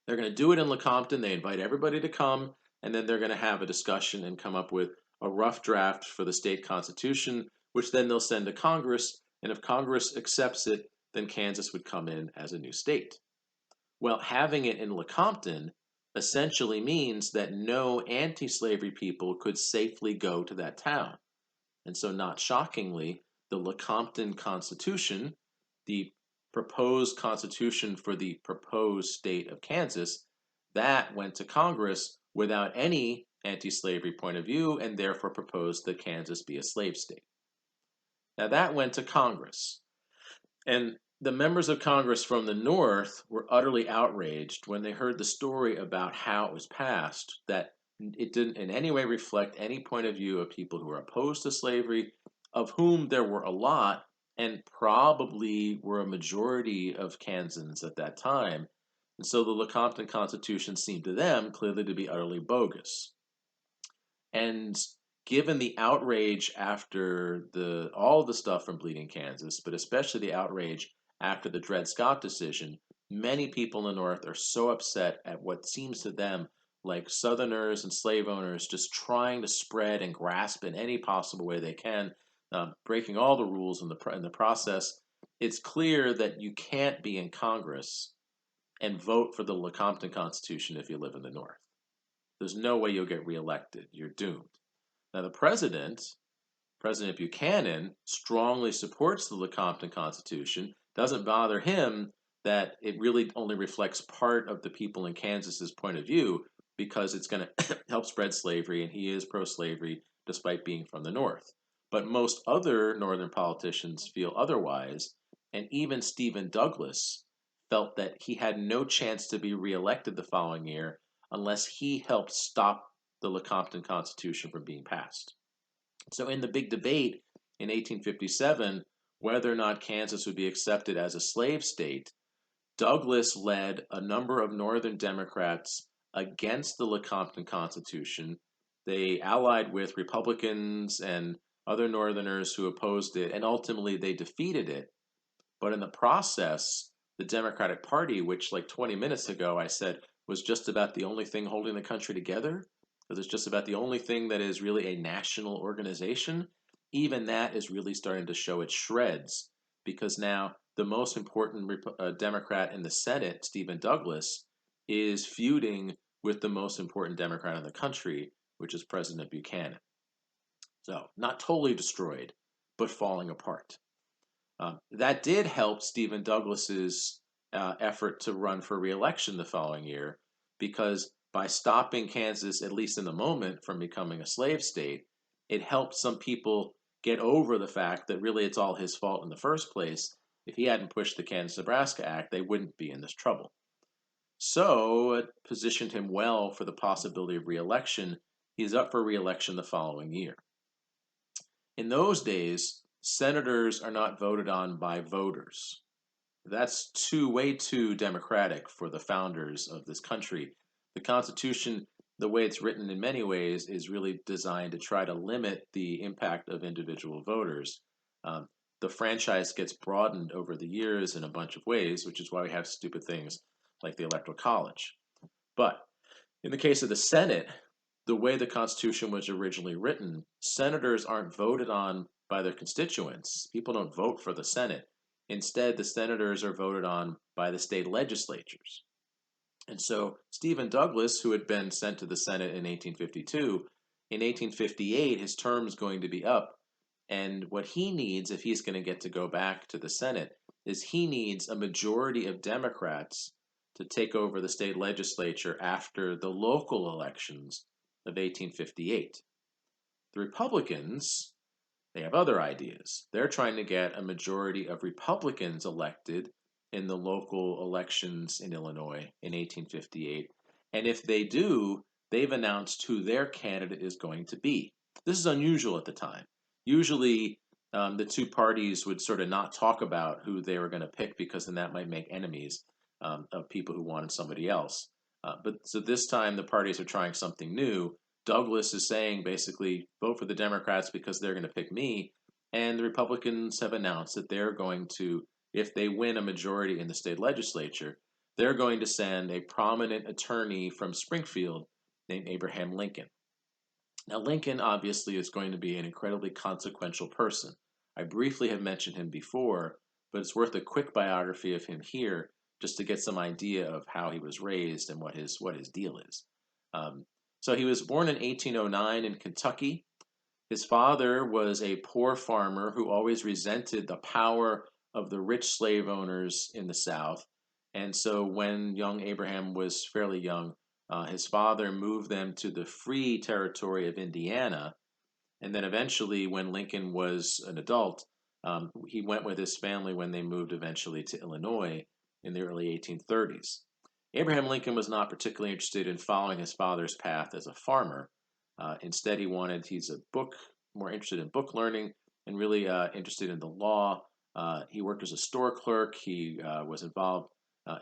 They're going to do it in Lecompton. They invite everybody to come, and then they're going to have a discussion and come up with a rough draft for the state constitution, which then they'll send to Congress. And if Congress accepts it, then Kansas would come in as a new state. Well, having it in Lecompton essentially means that no anti slavery people could safely go to that town. And so, not shockingly, the Lecompton Constitution, the proposed constitution for the proposed state of Kansas, that went to Congress without any anti slavery point of view and therefore proposed that Kansas be a slave state. Now, that went to Congress. And the members of Congress from the North were utterly outraged when they heard the story about how it was passed, that it didn't in any way reflect any point of view of people who were opposed to slavery, of whom there were a lot, and probably were a majority of Kansans at that time. And so the Lecompton Constitution seemed to them clearly to be utterly bogus. And given the outrage after all the stuff from Bleeding Kansas, but especially the outrage after the Dred Scott decision, many people in the North are so upset at what seems to them like Southerners and slave owners just trying to spread and grasp in any possible way they can, breaking all the rules in the process. It's clear that you can't be in Congress and vote for the Lecompton Constitution if you live in the North. There's no way you'll get reelected. You're doomed. Now, the President Buchanan, strongly supports the Lecompton Constitution. Doesn't bother him that it really only reflects part of the people in Kansas's point of view because it's going to help spread slavery, and he is pro-slavery despite being from the North. But most other Northern politicians feel otherwise, and even Stephen Douglas felt that he had no chance to be reelected the following year unless he helped stop the Lecompton Constitution from being passed. So, in the big debate in 1857, whether or not Kansas would be accepted as a slave state, Douglas led a number of Northern Democrats against the Lecompton Constitution. They allied with Republicans and other Northerners who opposed it, and ultimately they defeated it. But in the process, the Democratic Party, which like 20 minutes ago I said was just about the only thing holding the country together, because it's just about the only thing that is really a national organization, even that is really starting to show its shreds, because now the most important Democrat in the Senate, Stephen Douglas, is feuding with the most important Democrat in the country, which is President Buchanan. So, not totally destroyed, but falling apart. That did help Stephen Douglas's effort to run for re-election the following year, because by stopping Kansas, at least in the moment, from becoming a slave state, it helped some people get over the fact that really it's all his fault in the first place. If he hadn't pushed the Kansas-Nebraska Act, they wouldn't be in this trouble. So it positioned him well for the possibility of re-election. He's up for re-election the following year. In those days, senators are not voted on by voters. That's way too democratic for the founders of this country. The Constitution, the way it's written in many ways, is really designed to try to limit the impact of individual voters. the franchise gets broadened over the years in a bunch of ways, which is why we have stupid things like the Electoral College. But in the case of the Senate, the way the Constitution was originally written, senators aren't voted on by their constituents. People don't vote for the Senate. Instead, the senators are voted on by the state legislatures. And so Stephen Douglas, who had been sent to the Senate in 1852, in 1858, his term is going to be up. And what he needs, if he's going to get to go back to the Senate, is he needs a majority of Democrats to take over the state legislature after the local elections of 1858. The Republicans, they have other ideas. They're trying to get a majority of Republicans elected in the local elections in Illinois in 1858. And if they do, they've announced who their candidate is going to be. This is unusual at the time. Usually, the two parties would sort of not talk about who they were going to pick because then that might make enemies of people who wanted somebody else. But so this time the parties are trying something new. Douglas is saying basically vote for the Democrats because they're going to pick me. And the Republicans have announced that they're going to, if they win a majority in the state legislature, they're going to send a prominent attorney from Springfield named Abraham Lincoln. Now, Lincoln obviously is going to be an incredibly consequential person. I briefly have mentioned him before, but it's worth a quick biography of him here just to get some idea of how he was raised and what his deal is. So he was born in 1809 in Kentucky. His father was a poor farmer who always resented the power of the rich slave owners in the South. And so when young Abraham was fairly young, his father moved them to the free territory of Indiana. And then eventually, when Lincoln was an adult, he went with his family when they moved eventually to Illinois in the early 1830s. Abraham Lincoln was not particularly interested in following his father's path as a farmer. Instead, he's more interested in book learning and really interested in the law. He worked as a store clerk. He was involved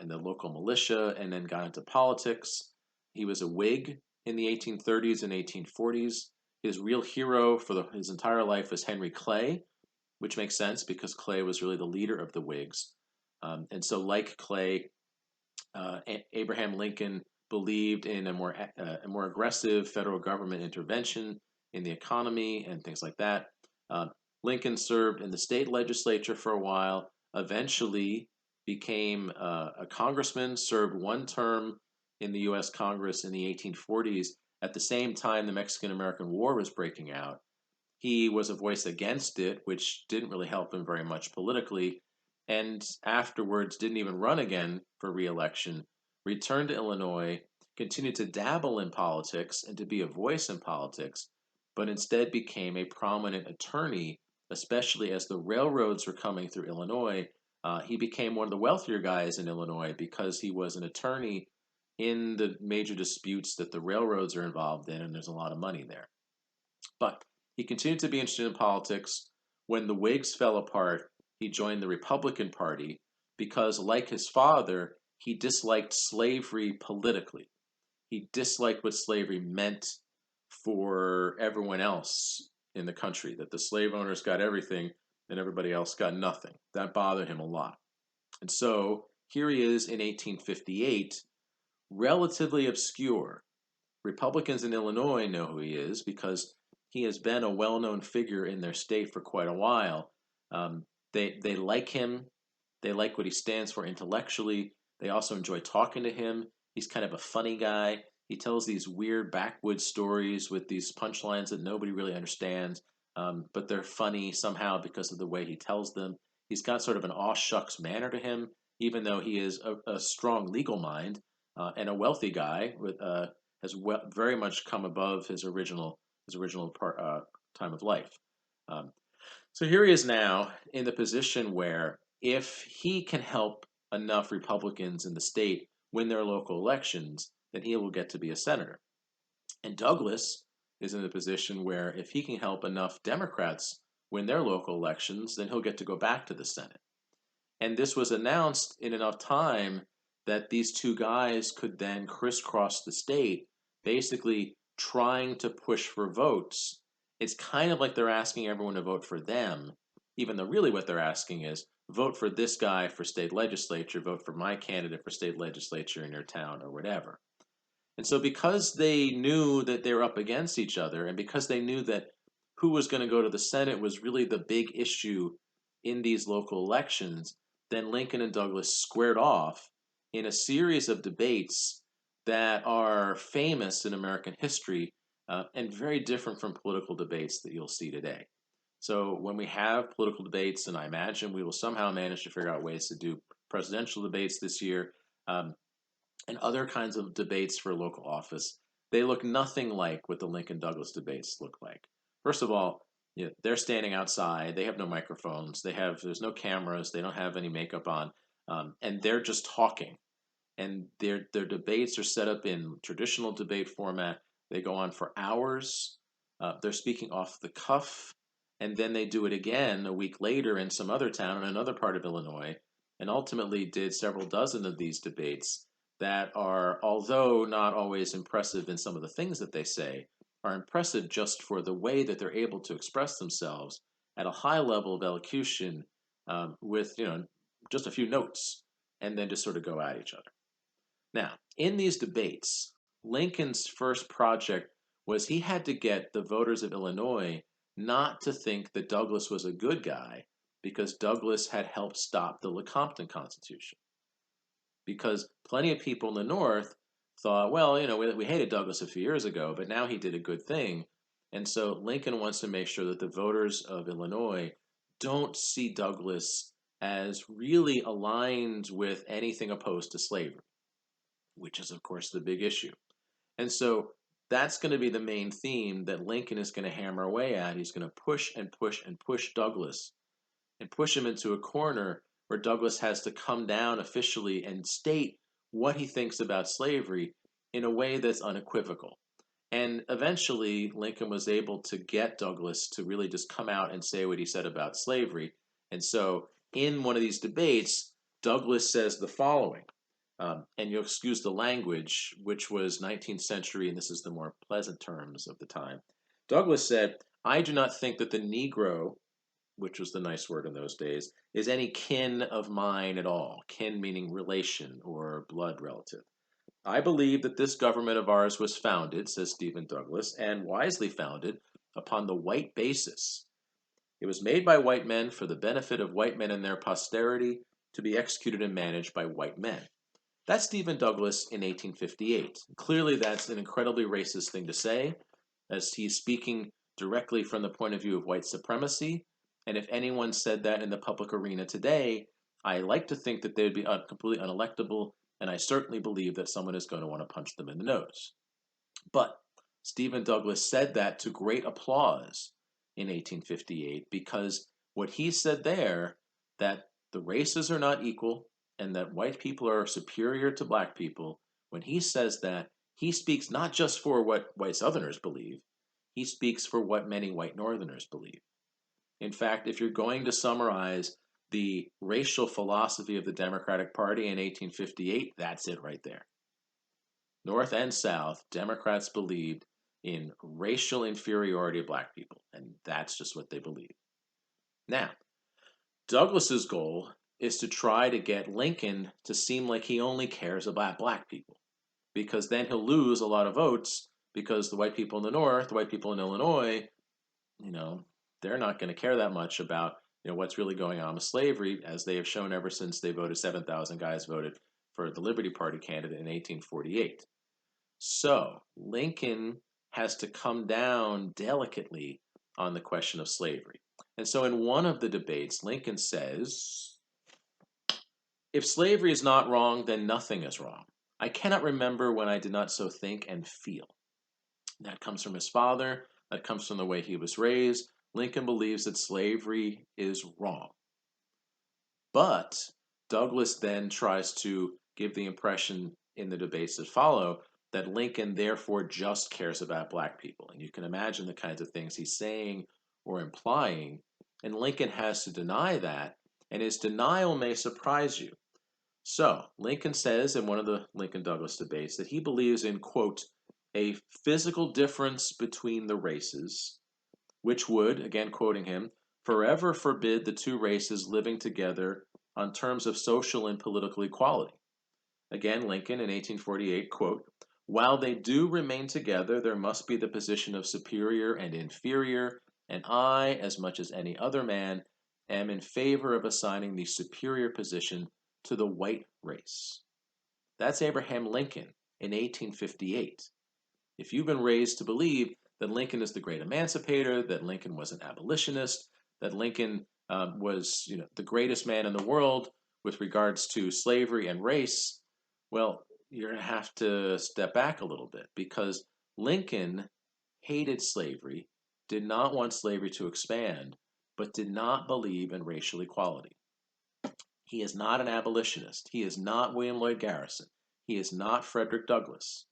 in the local militia and then got into politics. He was a Whig in the 1830s and 1840s. His real hero for his entire life was Henry Clay, which makes sense because Clay was really the leader of the Whigs. And so, like Clay, Abraham Lincoln believed in a more aggressive federal government intervention in the economy and things like that. Lincoln served in the state legislature for a while, eventually became a congressman, served one term in the U.S. Congress in the 1840s. At the same time, the Mexican-American War was breaking out. He was a voice against it, which didn't really help him very much politically, and afterwards didn't even run again for re-election, returned to Illinois, continued to dabble in politics and to be a voice in politics, but instead became a prominent attorney, especially as the railroads were coming through Illinois. He became one of the wealthier guys in Illinois because he was an attorney in the major disputes that the railroads are involved in, and there's a lot of money there. But he continued to be interested in politics. When the Whigs fell apart, he joined the Republican Party because, like his father, he disliked slavery politically. He disliked what slavery meant for everyone else in the country, that the slave owners got everything and everybody else got nothing. That bothered him a lot. And so here he is in 1858, relatively obscure. Republicans in Illinois know who he is because he has been a well-known figure in their state for quite a while. They like him. They like what he stands for intellectually. They also enjoy talking to him. He's kind of a funny guy. He tells these weird backwoods stories with these punchlines that nobody really understands, but they're funny somehow because of the way he tells them. He's got sort of an aw shucks manner to him, even though he is a strong legal mind and a wealthy guy with very much come above his original time of life. So here he is now in the position where if he can help enough Republicans in the state win their local elections, then he will get to be a senator. And Douglas is in the position where if he can help enough Democrats win their local elections, then he'll get to go back to the Senate. And this was announced in enough time that these two guys could then crisscross the state, basically trying to push for votes. It's kind of like they're asking everyone to vote for them, even though really what they're asking is vote for this guy for state legislature, vote for my candidate for state legislature in your town or whatever. And so, because they knew that they were up against each other, and because they knew that who was going to go to the Senate was really the big issue in these local elections, then Lincoln and Douglas squared off in a series of debates that are famous in American history and very different from political debates that you'll see today. So, when we have political debates, and I imagine we will somehow manage to figure out ways to do presidential debates this year, um, and other kinds of debates for local office, they look nothing like what the Lincoln Douglas debates look like. First of all, they're standing outside. They have no microphones. There's no cameras. They don't have any makeup on, and they're just talking. And their debates are set up in traditional debate format. They go on for hours. They're speaking off the cuff, and then they do it again a week later in some other town in another part of Illinois, and ultimately did several dozen of these debates that are, although not always impressive in some of the things that they say, are impressive just for the way that they're able to express themselves at a high level of elocution with just a few notes, and then just sort of go at each other. Now, in these debates, Lincoln's first project was he had to get the voters of Illinois not to think that Douglas was a good guy because Douglas had helped stop the Lecompton Constitution. Because plenty of people in the North thought, well, we hated Douglas a few years ago, but now he did a good thing. And so Lincoln wants to make sure that the voters of Illinois don't see Douglas as really aligned with anything opposed to slavery, which is, of course, the big issue. And so that's going to be the main theme that Lincoln is going to hammer away at. He's going to push and push and push Douglas and push him into a corner where Douglas has to come down officially and state what he thinks about slavery in a way that's unequivocal. And eventually, Lincoln was able to get Douglas to really just come out and say what he said about slavery. And so, in one of these debates, Douglas says the following, and you'll excuse the language, which was 19th century, and this is the more pleasant terms of the time. Douglas said, "I do not think that the Negro," which was the nice word in those days, "is any kin of mine at all." Kin meaning relation or blood relative. "I believe that this government of ours was founded," says Stephen Douglas, "and wisely founded, upon the white basis. It was made by white men for the benefit of white men and their posterity, to be executed and managed by white men." That's Stephen Douglas in 1858. Clearly, that's an incredibly racist thing to say, as he's speaking directly from the point of view of white supremacy. And if anyone said that in the public arena today, I like to think that they'd be completely unelectable, and I certainly believe that someone is going to want to punch them in the nose. But Stephen Douglas said that to great applause in 1858 because what he said there, that the races are not equal and that white people are superior to black people, when he says that, he speaks not just for what white Southerners believe, he speaks for what many white Northerners believe. In fact, if you're going to summarize the racial philosophy of the Democratic Party in 1858, that's it right there. North and South, Democrats believed in racial inferiority of black people, and that's just what they believe. Now, Douglas's goal is to try to get Lincoln to seem like he only cares about black people, because then he'll lose a lot of votes because the white people in the North, the white people in Illinois, they're not going to care that much about what's really going on with slavery, as they have shown ever since they voted 7,000 guys voted for the Liberty Party candidate in 1848. So Lincoln has to come down delicately on the question of slavery. And so in one of the debates, Lincoln says, "If slavery is not wrong, then nothing is wrong. I cannot remember when I did not so think and feel." That comes from his father. That comes from the way he was raised. Lincoln believes that slavery is wrong. But Douglas then tries to give the impression in the debates that follow that Lincoln therefore just cares about black people. And you can imagine the kinds of things he's saying or implying. And Lincoln has to deny that, and his denial may surprise you. So, Lincoln says in one of the Lincoln Douglas debates that he believes in, quote, "a physical difference between the races, which would," again quoting him, forever forbid the two races living together on terms of social and political equality. Again, Lincoln in 1848, quote, while they do remain together, there must be the position of superior and inferior, and I, as much as any other man, am in favor of assigning the superior position to the white race. That's Abraham Lincoln in 1858. If you've been raised to believe that Lincoln is the great emancipator, that Lincoln was an abolitionist, that Lincoln was the greatest man in the world with regards to slavery and race, well, you're going to have to step back a little bit because Lincoln hated slavery, did not want slavery to expand, but did not believe in racial equality. He is not an abolitionist. He is not William Lloyd Garrison. He is not Frederick Douglass.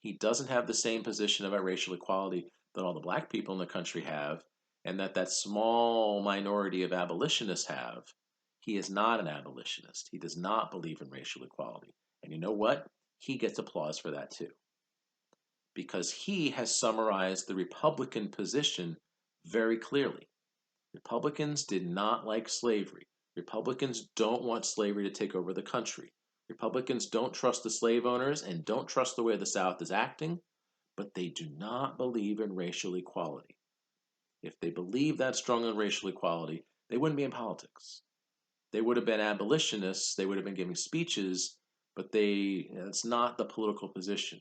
He doesn't have the same position about racial equality that all the black people in the country have, and that small minority of abolitionists have. He is not an abolitionist. He does not believe in racial equality. And you know what? He gets applause for that too. Because he has summarized the Republican position very clearly. Republicans did not like slavery. Republicans don't want slavery to take over the country. Republicans don't trust the slave owners and don't trust the way the South is acting, but they do not believe in racial equality. If they believed that strong in racial equality, they wouldn't be in politics. They would have been abolitionists, they would have been giving speeches, but it's not the political position.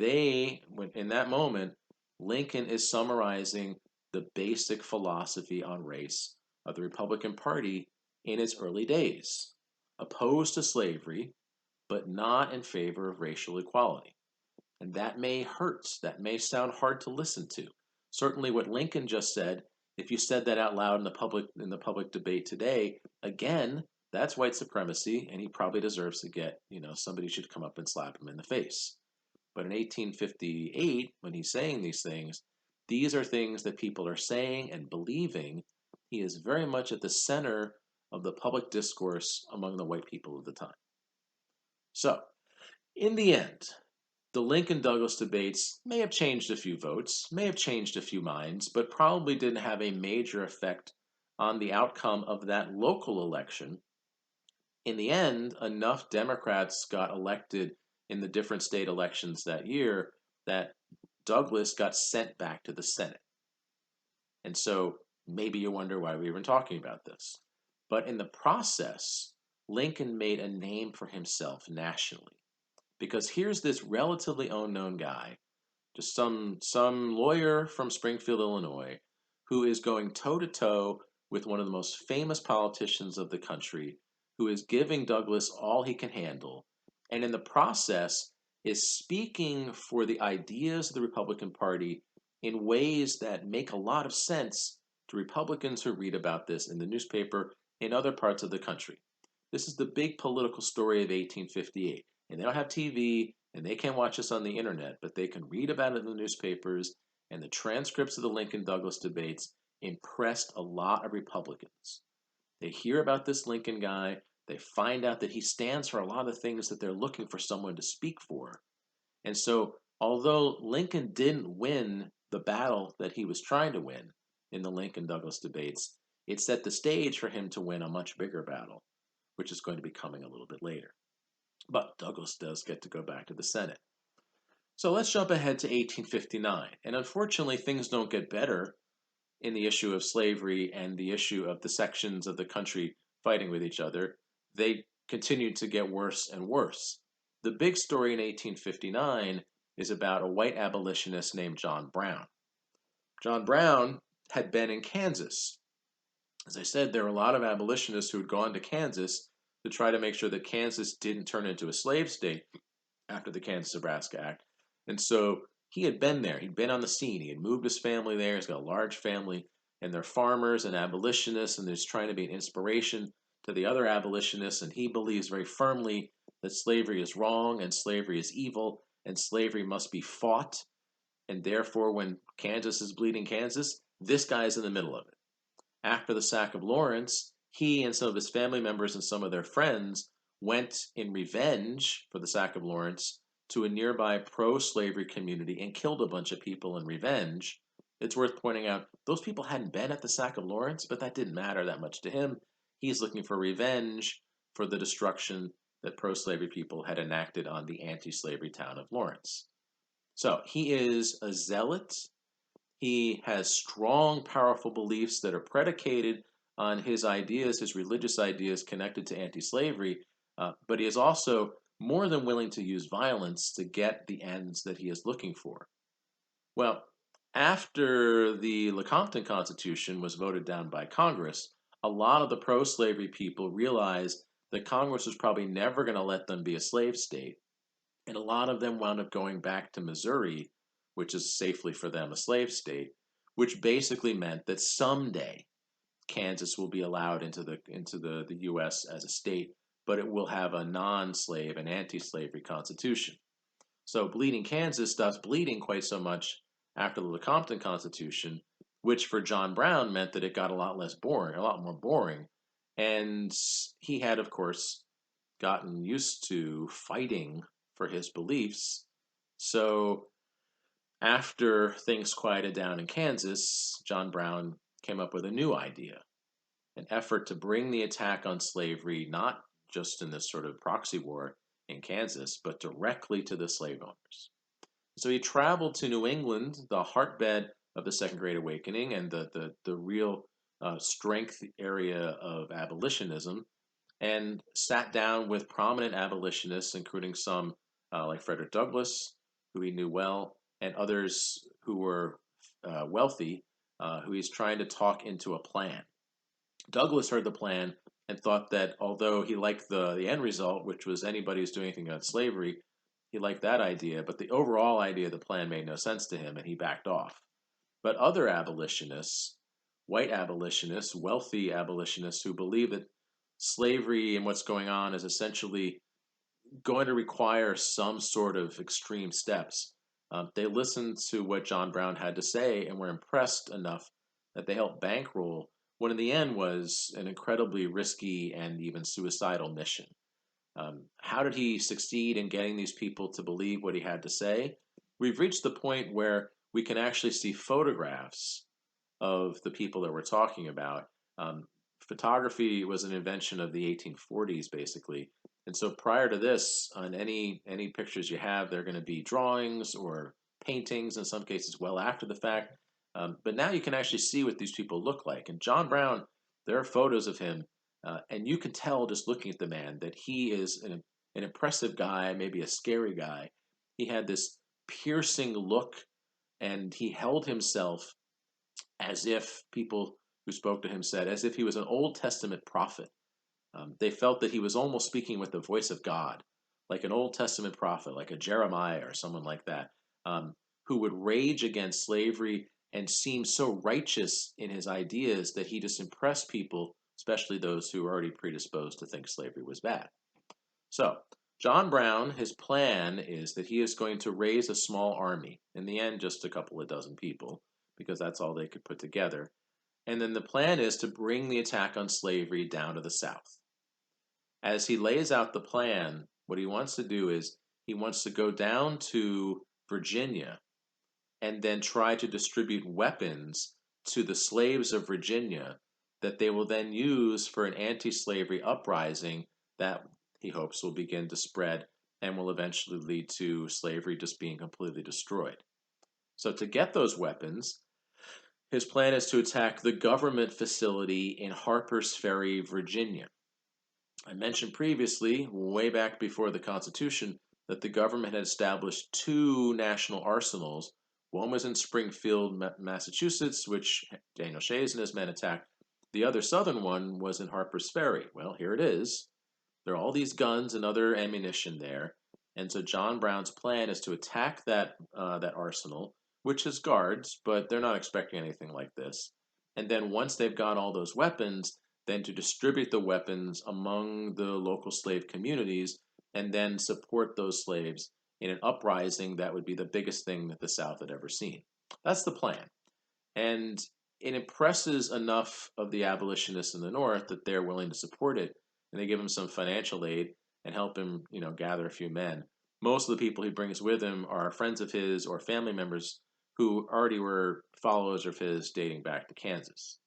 In that moment, Lincoln is summarizing the basic philosophy on race of the Republican Party in its early days, opposed to slavery, but not in favor of racial equality. And that may hurt. That may sound hard to listen to. Certainly what Lincoln just said, if you said that out loud in the public debate today, again, that's white supremacy, and he probably deserves to get, somebody should come up and slap him in the face. But in 1858, when he's saying these are things that people are saying and believing. He is very much at the center of the public discourse among the white people of the time. So, in the end, the Lincoln-Douglas debates may have changed a few votes, may have changed a few minds, but probably didn't have a major effect on the outcome of that local election. In the end, enough Democrats got elected in the different state elections that year that Douglas got sent back to the Senate. And so maybe you wonder why we're even talking about this. But in the process, Lincoln made a name for himself nationally. Because here's this relatively unknown guy, just some lawyer from Springfield, Illinois, who is going toe-to-toe with one of the most famous politicians of the country, who is giving Douglas all he can handle, and in the process is speaking for the ideas of the Republican Party in ways that make a lot of sense to Republicans who read about this in the newspaper in other parts of the country. This is the big political story of 1858. And they don't have TV, and they can't watch this on the internet, but they can read about it in the newspapers, and the transcripts of the Lincoln-Douglas debates impressed a lot of Republicans. They hear about this Lincoln guy, they find out that he stands for a lot of things that they're looking for someone to speak for. And so, although Lincoln didn't win the battle that he was trying to win in the Lincoln-Douglas debates, it set the stage for him to win a much bigger battle, which is going to be coming a little bit later. But Douglas does get to go back to the Senate. So let's jump ahead to 1859. And unfortunately, things don't get better in the issue of slavery and the issue of the sections of the country fighting with each other. They continued to get worse and worse. The big story in 1859 is about a white abolitionist named John Brown. John Brown had been in Kansas. As I said, there were a lot of abolitionists who had gone to Kansas to try to make sure that Kansas didn't turn into a slave state after the Kansas-Nebraska Act. And so he had been there. He'd been on the scene. He had moved his family there. He's got a large family, and they're farmers and abolitionists, and he's trying to be an inspiration to the other abolitionists, and he believes very firmly that slavery is wrong and slavery is evil and slavery must be fought. And therefore, when Kansas is bleeding Kansas, this guy's in the middle of it. After the sack of Lawrence, he and some of his family members and some of their friends went in revenge for the sack of Lawrence to a nearby pro-slavery community and killed a bunch of people in revenge. It's worth pointing out those people hadn't been at the sack of Lawrence, but that didn't matter that much to him. He's looking for revenge for the destruction that pro slavery people had enacted on the anti slavery town of Lawrence. So he is a zealot. He has strong, powerful beliefs that are predicated on his ideas, his religious ideas connected to anti slavery, but he is also more than willing to use violence to get the ends that he is looking for. Well, after the Lecompton Constitution was voted down by Congress, a lot of the pro slavery people realized that Congress was probably never going to let them be a slave state. And a lot of them wound up going back to Missouri, which is safely for them a slave state, which basically meant that someday Kansas will be allowed into the US as a state, but it will have a non-slave and anti-slavery constitution. So bleeding Kansas stops bleeding quite so much after the Lecompton Constitution, which for John Brown meant that it got a lot less boring, a lot more boring. And he had, of course, gotten used to fighting for his beliefs. So after things quieted down in Kansas, John Brown came up with a new idea, an effort to bring the attack on slavery not just in this sort of proxy war in Kansas, but directly to the slave owners. So he traveled to New England, the heartbed of the Second Great Awakening and the real strength area of abolitionism, and sat down with prominent abolitionists, including some like Frederick Douglass, who he knew well, and others who were wealthy, who he's trying to talk into a plan. Douglass heard the plan and thought that although he liked the end result, which was anybody who's doing anything about slavery, he liked that idea, but the overall idea of the plan made no sense to him and he backed off. But other abolitionists, white abolitionists, wealthy abolitionists who believe that slavery and what's going on is essentially going to require some sort of extreme steps. They listened to what John Brown had to say and were impressed enough that they helped bankroll what in the end was an incredibly risky and even suicidal mission. How did he succeed in getting these people to believe what he had to say? We've reached the point where we can actually see photographs of the people that we're talking about. Um, Photography was an invention of the 1840s, basically. And so prior to this, on any pictures you have, they're going to be drawings or paintings in some cases well after the fact. But now you can actually see what these people look like. And John Brown, there are photos of him, and you can tell just looking at the man that he is an impressive guy, maybe a scary guy. He had this piercing look, and he held himself as if people who spoke to him said, as if he was an Old Testament prophet. They felt that he was almost speaking with the voice of God, like an Old Testament prophet, like a Jeremiah or someone like that, who would rage against slavery and seem so righteous in his ideas that he just impressed people, especially those who were already predisposed to think slavery was bad. So, John Brown, his plan is that he is going to raise a small army, in the end, just a couple of dozen people, because that's all they could put together. And then the plan is to bring the attack on slavery down to the South. As he lays out the plan, what he wants to do is he wants to go down to Virginia and then try to distribute weapons to the slaves of Virginia that they will then use for an anti slavery uprising that he hopes will begin to spread and will eventually lead to slavery just being completely destroyed. So, to get those weapons, his plan is to attack the government facility in Harper's Ferry, Virginia. I mentioned previously, way back before the Constitution, that the government had established two national arsenals. One was in Springfield, Massachusetts, which Daniel Shays and his men attacked. The other southern one was in Harper's Ferry. Well, here it is. There are all these guns and other ammunition there. And so John Brown's plan is to attack that arsenal, which has guards, but they're not expecting anything like this. And then once they've got all those weapons, then to distribute the weapons among the local slave communities and then support those slaves in an uprising that would be the biggest thing that the South had ever seen. That's the plan. And it impresses enough of the abolitionists in the North that they're willing to support it, and they give him some financial aid and help him, gather a few men. Most of the people he brings with him are friends of his or family members who already were followers of his dating back to Kansas.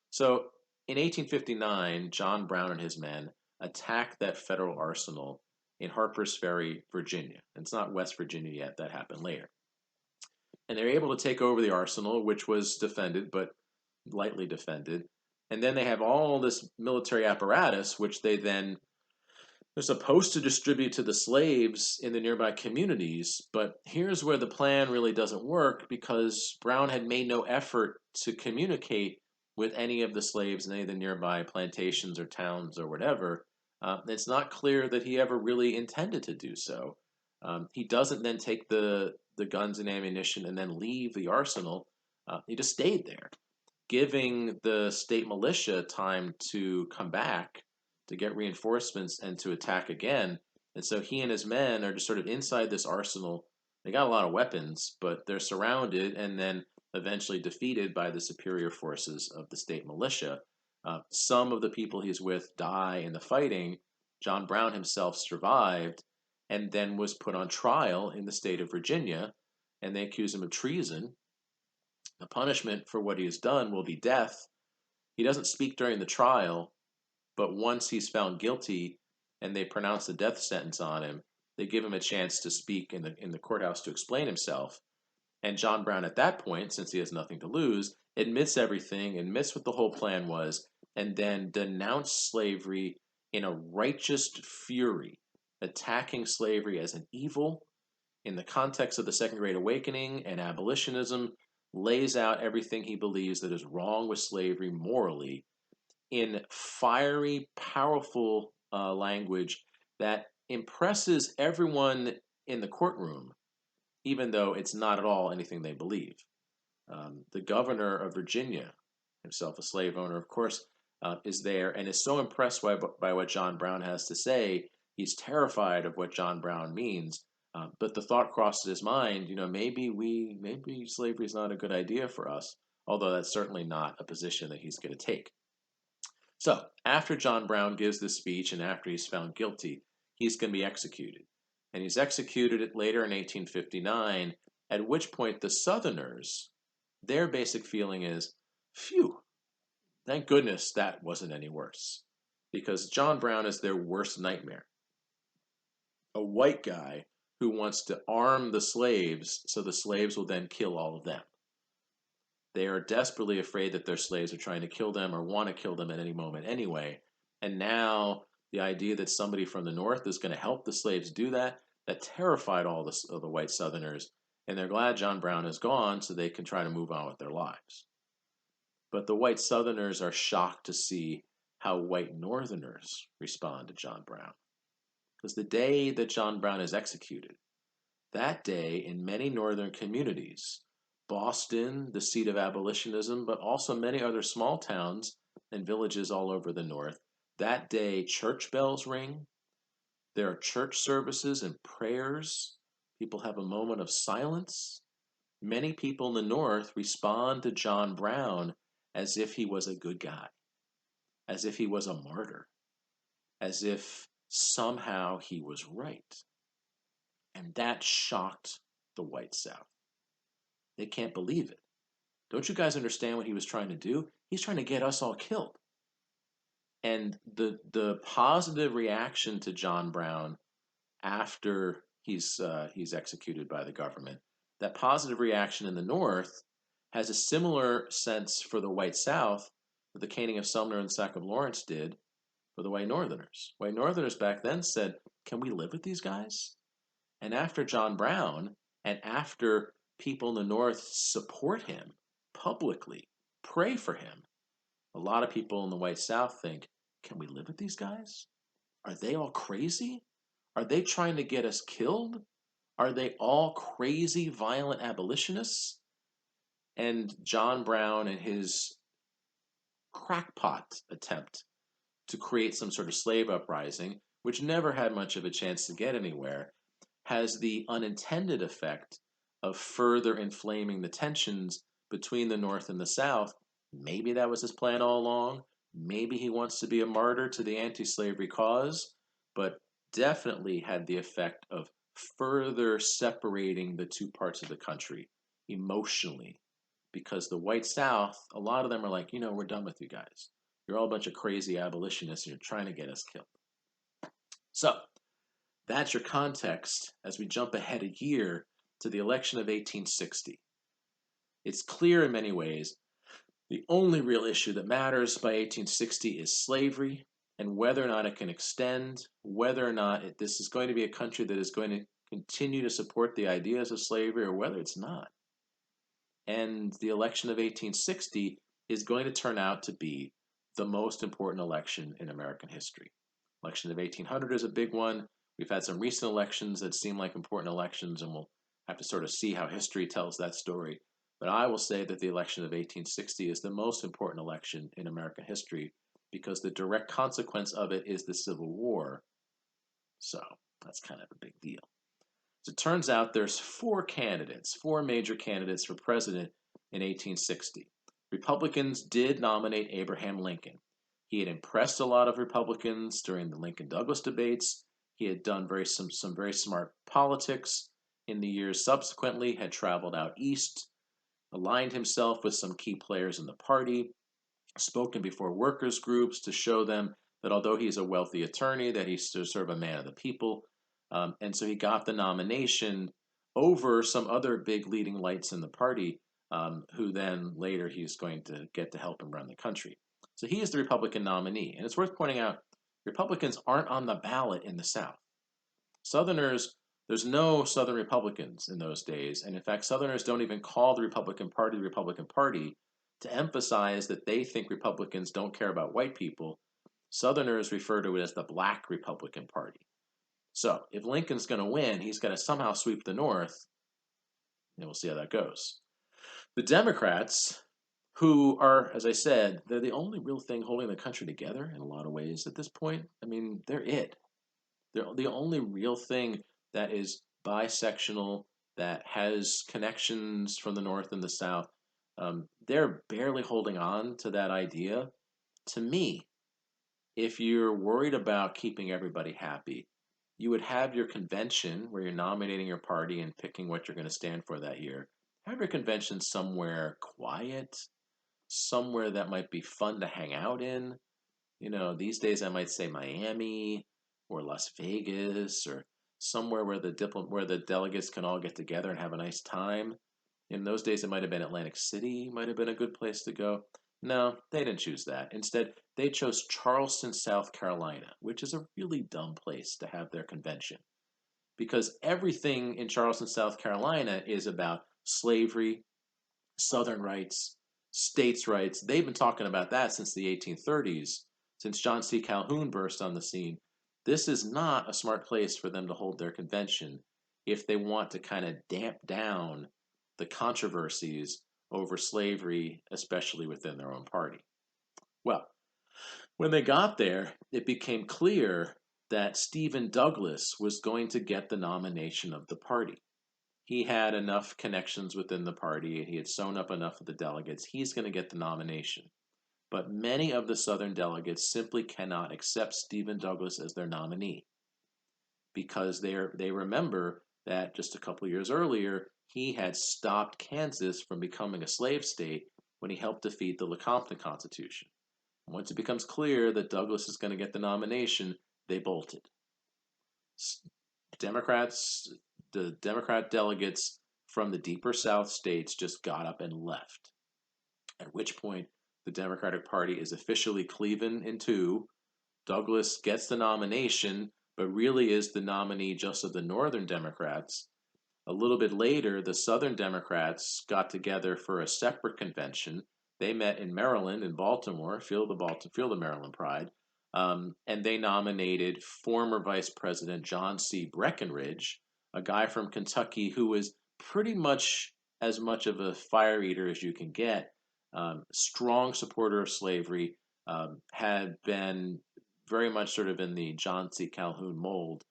So in 1859, John Brown and his men attacked that federal arsenal in Harper's Ferry, Virginia. And it's not West Virginia yet, that happened later. And they were able to take over the arsenal, which was defended, but lightly defended. And then they have all this military apparatus, which they're supposed to distribute to the slaves in the nearby communities. But here's where the plan really doesn't work, because Brown had made no effort to communicate with any of the slaves in any of the nearby plantations or towns or whatever. It's not clear that he ever really intended to do so. He doesn't then take the guns and ammunition and then leave the arsenal. He just stayed there, giving the state militia time to come back to get reinforcements and to attack again. And so he and his men are just sort of inside this arsenal. They got a lot of weapons, but they're surrounded and then eventually defeated by the superior forces of the state militia. Some of the people he's with die in the fighting. John Brown himself survived and then was put on trial in the state of Virginia, and they accuse him of treason. The punishment for what he has done will be death. He doesn't speak during the trial, but once he's found guilty and they pronounce the death sentence on him, they give him a chance to speak in the courthouse to explain himself. And John Brown, at that point, since he has nothing to lose, admits everything, admits what the whole plan was, and then denounced slavery in a righteous fury, attacking slavery as an evil in the context of the Second Great Awakening and abolitionism, lays out everything he believes that is wrong with slavery morally in fiery, powerful language that impresses everyone in the courtroom, even though it's not at all anything they believe. The governor of Virginia, himself a slave owner, of course, is there and is so impressed by what John Brown has to say. He's terrified of what John Brown means. But the thought crosses his mind, maybe slavery is not a good idea for us, although that's certainly not a position that he's going to take. So, after John Brown gives this speech and after he's found guilty, he's going to be executed. And he's executed later in 1859, at which point the Southerners, their basic feeling is, phew, thank goodness that wasn't any worse. Because John Brown is their worst nightmare. A white guy who wants to arm the slaves so the slaves will then kill all of them. They are desperately afraid that their slaves are trying to kill them or want to kill them at any moment anyway. And now the idea that somebody from the North is going to help the slaves do that, that terrified all of the white Southerners. And they're glad John Brown is gone so they can try to move on with their lives. But the white Southerners are shocked to see how white Northerners respond to John Brown. Because the day that John Brown is executed, that day in many Northern communities, Boston, the seat of abolitionism, but also many other small towns and villages all over the North, that day church bells ring. There are church services and prayers. People have a moment of silence. Many people in the North respond to John Brown as if he was a good guy, as if he was a martyr, as if somehow he was right. And that shocked the white South. They can't believe it. Don't you guys understand what he was trying to do? He's trying to get us all killed. And the positive reaction to John Brown after he's executed by the government, that positive reaction in the North has a similar sense for the white South that the caning of Sumner and the sack of Lawrence did for the white Northerners. White Northerners back then said, "Can we live with these guys?" And after John Brown, and after people in the North support him publicly, pray for him, a lot of people in the white South think, can we live with these guys? Are they all crazy? Are they trying to get us killed? Are they all crazy, violent abolitionists? And John Brown and his crackpot attempt to create some sort of slave uprising, which never had much of a chance to get anywhere, has the unintended effect of further inflaming the tensions between the North and the South. Maybe that was his plan all along. Maybe he wants to be a martyr to the anti-slavery cause, but definitely had the effect of further separating the two parts of the country, emotionally, because the white South, a lot of them are like, we're done with you guys. You're all a bunch of crazy abolitionists and you're trying to get us killed. So that's your context as we jump ahead a year to the election of 1860. It's clear in many ways the only real issue that matters by 1860 is slavery and whether or not it can extend, whether or not this is going to be a country that is going to continue to support the ideas of slavery or whether it's not. And the election of 1860 is going to turn out to be the most important election in American history. Election of 1800 is a big one. We've had some recent elections that seem like important elections, and we'll have to sort of see how history tells that story. But I will say that the election of 1860 is the most important election in American history because the direct consequence of it is the Civil War. So that's kind of a big deal. So it turns out there's four major candidates for president in 1860. Republicans did nominate Abraham Lincoln. He had impressed a lot of Republicans during the Lincoln-Douglas debates. He had done some very smart politics in the years subsequently, had traveled out east, aligned himself with some key players in the party, spoken before workers' groups to show them that although he's a wealthy attorney, that he's sort of a man of the people. And so he got the nomination over some other big leading lights in the party, who then later he's going to get to help him run the country. So he is the Republican nominee. And it's worth pointing out, Republicans aren't on the ballot in the South. Southerners, there's no Southern Republicans in those days. And in fact, Southerners don't even call the Republican Party to emphasize that they think Republicans don't care about white people. Southerners refer to it as the Black Republican Party. So if Lincoln's going to win, he's got to somehow sweep the North, and we'll see how that goes. The Democrats, who are, as I said, they're the only real thing holding the country together in a lot of ways at this point. I mean, they're it. They're the only real thing that is bisectional, that has connections from the North and the South. They're barely holding on to that idea. To me, if you're worried about keeping everybody happy, you would have your convention where you're nominating your party and picking what you're going to stand for that year. Have your convention somewhere quiet, somewhere that might be fun to hang out in. These days I might say Miami or Las Vegas or somewhere where the delegates can all get together and have a nice time. In those days, it might have been Atlantic City, might have been a good place to go. No, they didn't choose that. Instead, they chose Charleston, South Carolina, which is a really dumb place to have their convention. Because everything in Charleston, South Carolina is about slavery, Southern rights, states' rights. They've been talking about that since the 1830s, since John C. Calhoun burst on the scene. This is not a smart place for them to hold their convention if they want to kind of damp down the controversies over slavery, especially within their own party. Well, when they got there, it became clear that Stephen Douglas was going to get the nomination of the party. He had enough connections within the party, he had sewn up enough of the delegates, he's going to get the nomination. But many of the Southern delegates simply cannot accept Stephen Douglas as their nominee because they remember that just a couple years earlier, he had stopped Kansas from becoming a slave state when he helped defeat the Lecompton Constitution. Once it becomes clear that Douglas is going to get the nomination, they bolted. The Democrat delegates from the deeper South states just got up and left. At which point, the Democratic Party is officially cleaving in two. Douglas gets the nomination, but really is the nominee just of the Northern Democrats. A little bit later, the Southern Democrats got together for a separate convention. They met in Maryland, in Baltimore, Field of Maryland Pride, and they nominated former Vice President John C. Breckinridge, a guy from Kentucky who was pretty much as much of a fire eater as you can get, strong supporter of slavery, had been very much sort of in the John C. Calhoun mold,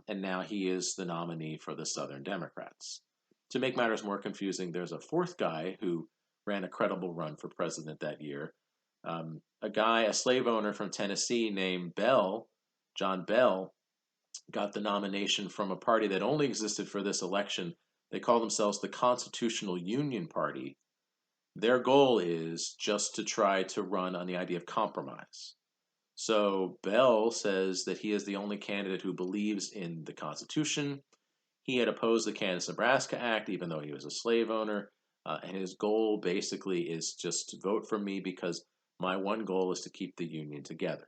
and now he is the nominee for the Southern Democrats. To make matters more confusing, there's a fourth guy who ran a credible run for president that year. A slave owner from Tennessee named John Bell, got the nomination from a party that only existed for this election, They call themselves the Constitutional Union Party. Their goal is just to try to run on the idea of compromise. So Bell says that he is the only candidate who believes in the Constitution. He had opposed the Kansas-Nebraska Act, even though he was a slave owner. And his goal basically is just to vote for me because my one goal is to keep the Union together.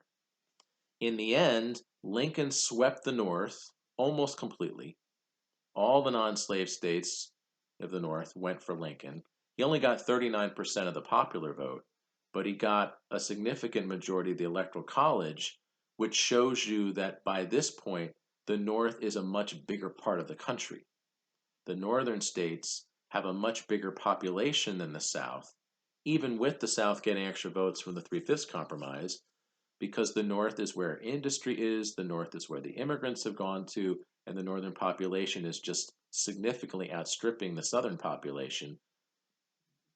In the end, Lincoln swept the North almost completely. All the non-slave states of the North went for Lincoln. He only got 39% of the popular vote, but he got a significant majority of the Electoral College, which shows you that by this point, the North is a much bigger part of the country. The northern states have a much bigger population than the South, even with the South getting extra votes from the Three-Fifths Compromise, because the North is where industry is, the North is where the immigrants have gone to, and the northern population is just significantly outstripping the southern population.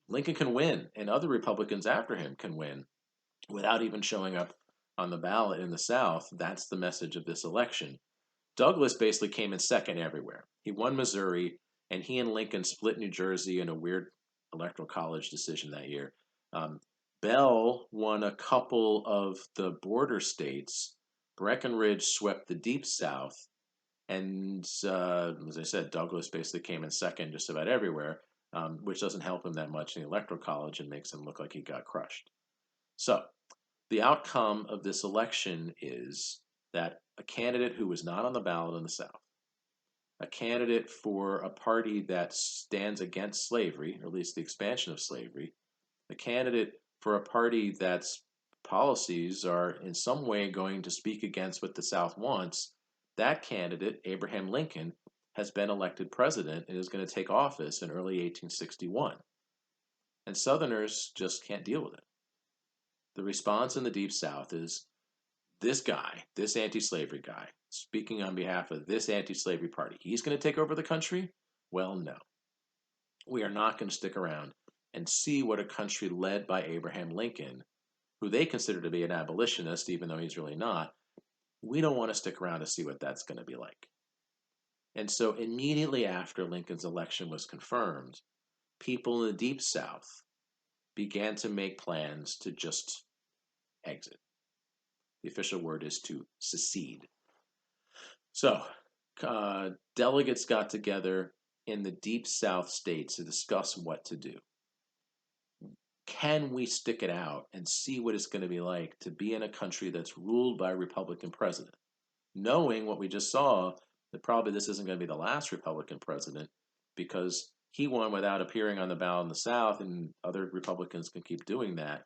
Lincoln can win, and other Republicans after him can win without even showing up on the ballot in the South. That's the message of this election. Douglas basically came in second everywhere. He won Missouri, and he and Lincoln split New Jersey in a weird electoral college decision that year. Bell won a couple of the border states. Breckinridge swept the Deep South, and as I said, Douglas basically came in second just about everywhere, which doesn't help him that much in the electoral college and makes him look like he got crushed. So the outcome of this election is that a candidate who was not on the ballot in the South, a candidate for a party that stands against slavery, or at least the expansion of slavery, a candidate for a party that's policies are in some way going to speak against what the South wants, that candidate, Abraham Lincoln, has been elected president and is going to take office in early 1861. And Southerners just can't deal with it. The response in the Deep South is this guy, this anti-slavery guy, speaking on behalf of this anti-slavery party, he's going to take over the country? Well, no. We are not going to stick around and see what a country led by Abraham Lincoln, who they consider to be an abolitionist, even though he's really not, we don't want to stick around to see what that's going to be like. And so immediately after Lincoln's election was confirmed, people in the Deep South began to make plans to just exit. The official word is to secede. So delegates got together in the Deep South states to discuss what to do. Can we stick it out and see what it's going to be like to be in a country that's ruled by a Republican president? Knowing what we just saw, that probably this isn't going to be the last Republican president because he won without appearing on the ballot in the South, and other Republicans can keep doing that.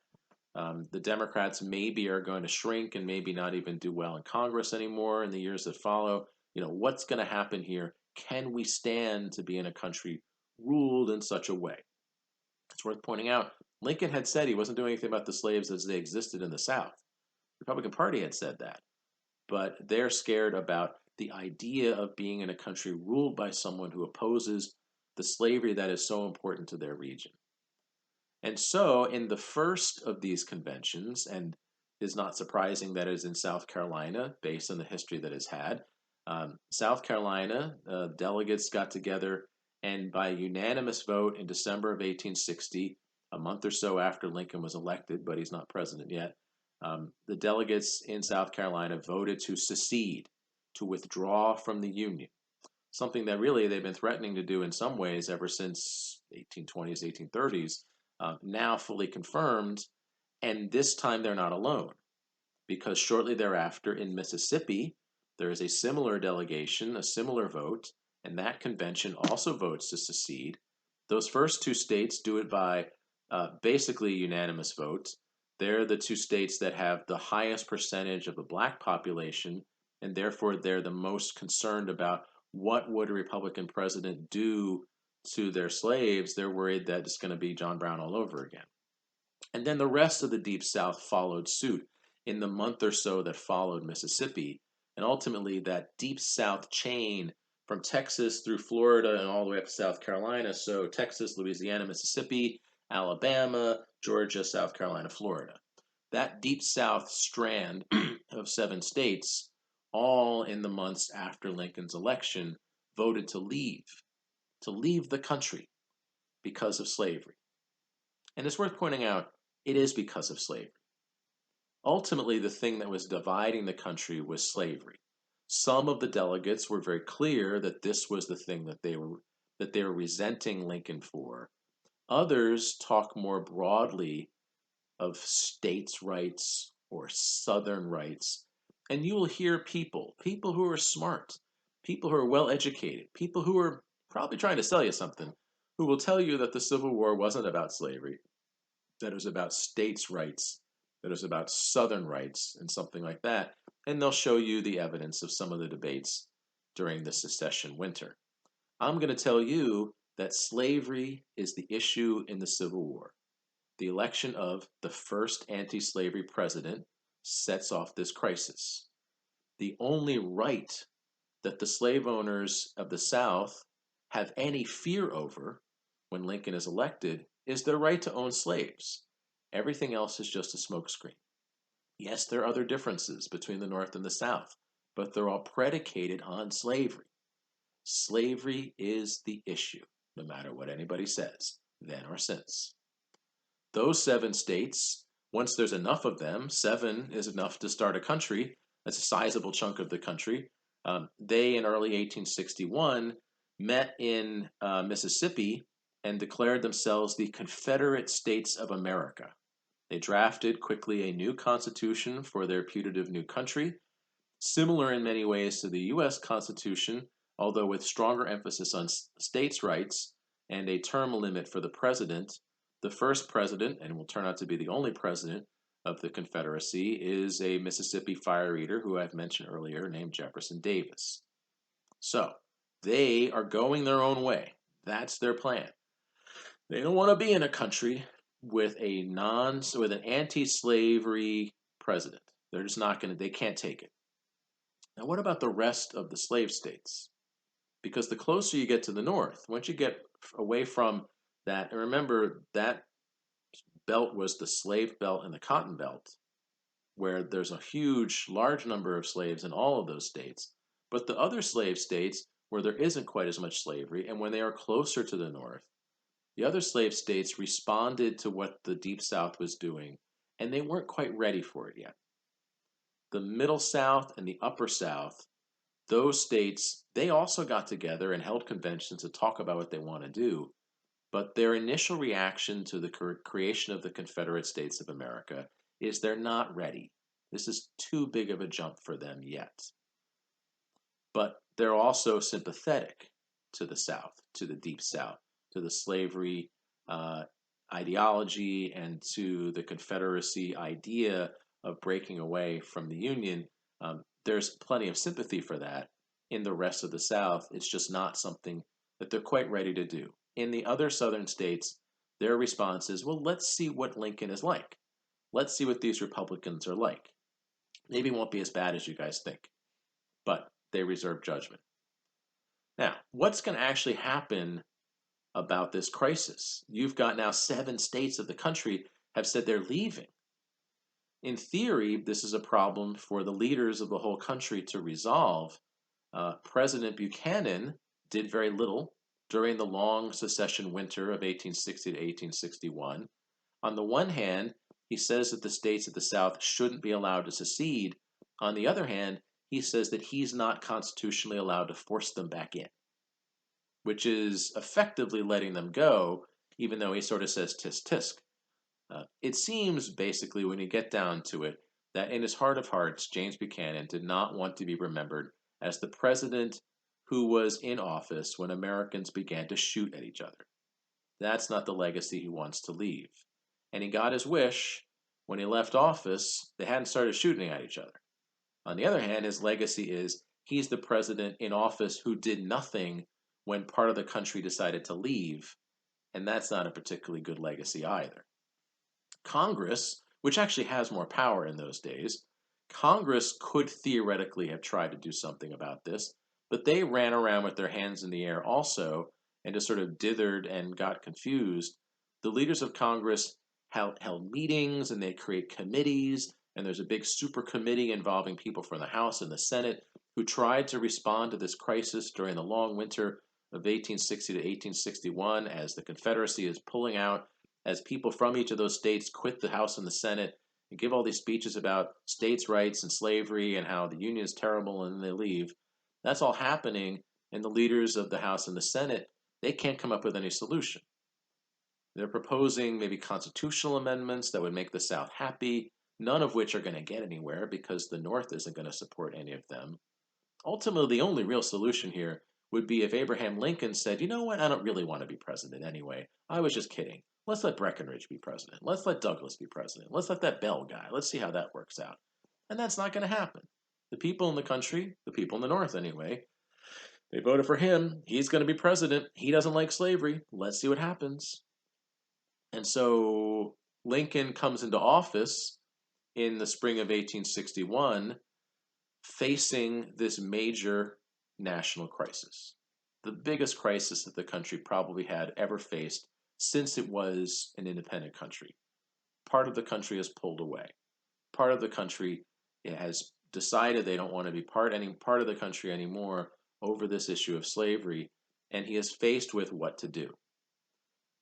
The Democrats maybe are going to shrink and maybe not even do well in Congress anymore in the years that follow. What's going to happen here? Can we stand to be in a country ruled in such a way? It's worth pointing out, Lincoln had said he wasn't doing anything about the slaves as they existed in the South. The Republican Party had said that. But they're scared about the idea of being in a country ruled by someone who opposes the slavery that is so important to their region. And so, in the first of these conventions, and it is not surprising that it is in South Carolina, based on the history that it's had, South Carolina delegates got together, and by unanimous vote in December of 1860, a month or so after Lincoln was elected, but he's not president yet, the delegates in South Carolina voted to secede, to withdraw from the Union, something that really they've been threatening to do in some ways ever since 1820s, 1830s, now fully confirmed, and this time they're not alone, because shortly thereafter in Mississippi, there is a similar delegation, a similar vote, and that convention also votes to secede. Those first two states do it by basically unanimous vote. They're the two states that have the highest percentage of the black population, and therefore they're the most concerned about what would a Republican president do to their slaves. They're worried that it's going to be John Brown all over again. And then the rest of the Deep South followed suit in the month or so that followed Mississippi. And ultimately, that Deep South chain from Texas through Florida and all the way up to South Carolina, so Texas, Louisiana, Mississippi, Alabama, Georgia, South Carolina, Florida. That Deep South strand of 7 states, all in the months after Lincoln's election, voted to leave. to leave the country because of slavery. And it's worth pointing out, it is because of slavery. Ultimately, the thing that was dividing the country was slavery. Some of the delegates were very clear that this was the thing that they were resenting Lincoln for. Others talk more broadly of states' rights or Southern rights. And you will hear people who are smart, people who are well educated, people who are probably trying to sell you something, who will tell you that the Civil War wasn't about slavery, that it was about states' rights, that it was about Southern rights, and something like that. And they'll show you the evidence of some of the debates during the secession winter. I'm going to tell you that slavery is the issue in the Civil War. The election of the first anti slavery president sets off this crisis. The only right that the slave owners of the South have any fear over when Lincoln is elected is their right to own slaves. Everything else is just a smokescreen. Yes, there are other differences between the North and the South, but they're all predicated on slavery. Slavery is the issue, no matter what anybody says, then or since. Those 7 states, once there's enough of them, 7 is enough to start a country. That's a sizable chunk of the country. They, in early 1861, met in Mississippi and declared themselves the Confederate States of America. They drafted quickly a new constitution for their putative new country, similar in many ways to the U.S. Constitution, although with stronger emphasis on states' rights and a term limit for the president. The first president, and will turn out to be the only president of the Confederacy, is a Mississippi fire eater who I've mentioned earlier named Jefferson Davis. So they are going their own way. That's their plan. They don't want to be in a country with an anti-slavery president. They're just not going to, they can't take it. Now, what about the rest of the slave states? Because the closer you get to the north, once you get away from that, and remember that belt was the slave belt and the cotton belt, where there's a large number of slaves in all of those states. But the other slave states, where there isn't quite as much slavery, and when they are closer to the north, the other slave states responded to what the Deep South was doing, and they weren't quite ready for it yet. The Middle South and the Upper South, those states, they also got together and held conventions to talk about what they want to do. But their initial reaction to the creation of the Confederate States of America is they're not ready. This is too big of a jump for them yet. But they're also sympathetic to the South, to the Deep South, to the slavery ideology and to the Confederacy idea of breaking away from the Union. There's plenty of sympathy for that in the rest of the South. It's just not something that they're quite ready to do. In the other southern states, their response is, well, let's see what Lincoln is like. Let's see what these Republicans are like. Maybe it won't be as bad as you guys think, but they reserve judgment. Now, what's going to actually happen about this crisis? You've got now 7 states of the country have said they're leaving. In theory, this is a problem for the leaders of the whole country to resolve. President Buchanan did very little during the long secession winter of 1860 to 1861. On the one hand, he says that the states of the South shouldn't be allowed to secede. On the other hand, he says that he's not constitutionally allowed to force them back in, which is effectively letting them go, even though he sort of says tisk tisk. It seems, basically, when you get down to it, that in his heart of hearts, James Buchanan did not want to be remembered as the president who was in office when Americans began to shoot at each other. That's not the legacy he wants to leave. And he got his wish. When he left office, they hadn't started shooting at each other. On the other hand, his legacy is he's the president in office who did nothing when part of the country decided to leave, and that's not a particularly good legacy either. Congress, which actually has more power in those days, Congress could theoretically have tried to do something about this, but they ran around with their hands in the air also and just sort of dithered and got confused. The leaders of Congress held meetings and they create committees, and there's a big super committee involving people from the House and the Senate who tried to respond to this crisis during the long winter, of 1860 to 1861, as the Confederacy is pulling out, as people from each of those states quit the House and the Senate and give all these speeches about states' rights and slavery and how the Union is terrible, and then they leave. That's all happening, and the leaders of the House and the Senate, they can't come up with any solution. They're proposing maybe constitutional amendments that would make the South happy, none of which are going to get anywhere because the North isn't going to support any of them. Ultimately, the only real solution here would be if Abraham Lincoln said, you know what, I don't really want to be president anyway. I was just kidding. Let's let Breckinridge be president. Let's let Douglas be president. Let's let that Bell guy. Let's see how that works out. And that's not going to happen. The people in the country, the people in the North anyway, they voted for him. He's going to be president. He doesn't like slavery. Let's see what happens. And so Lincoln comes into office in the spring of 1861 facing this major national crisis, the biggest crisis that the country probably had ever faced since it was an independent country. Part of the country has pulled away. Part of the country has decided they don't want to be part of the country anymore over this issue of slavery, and he is faced with what to do.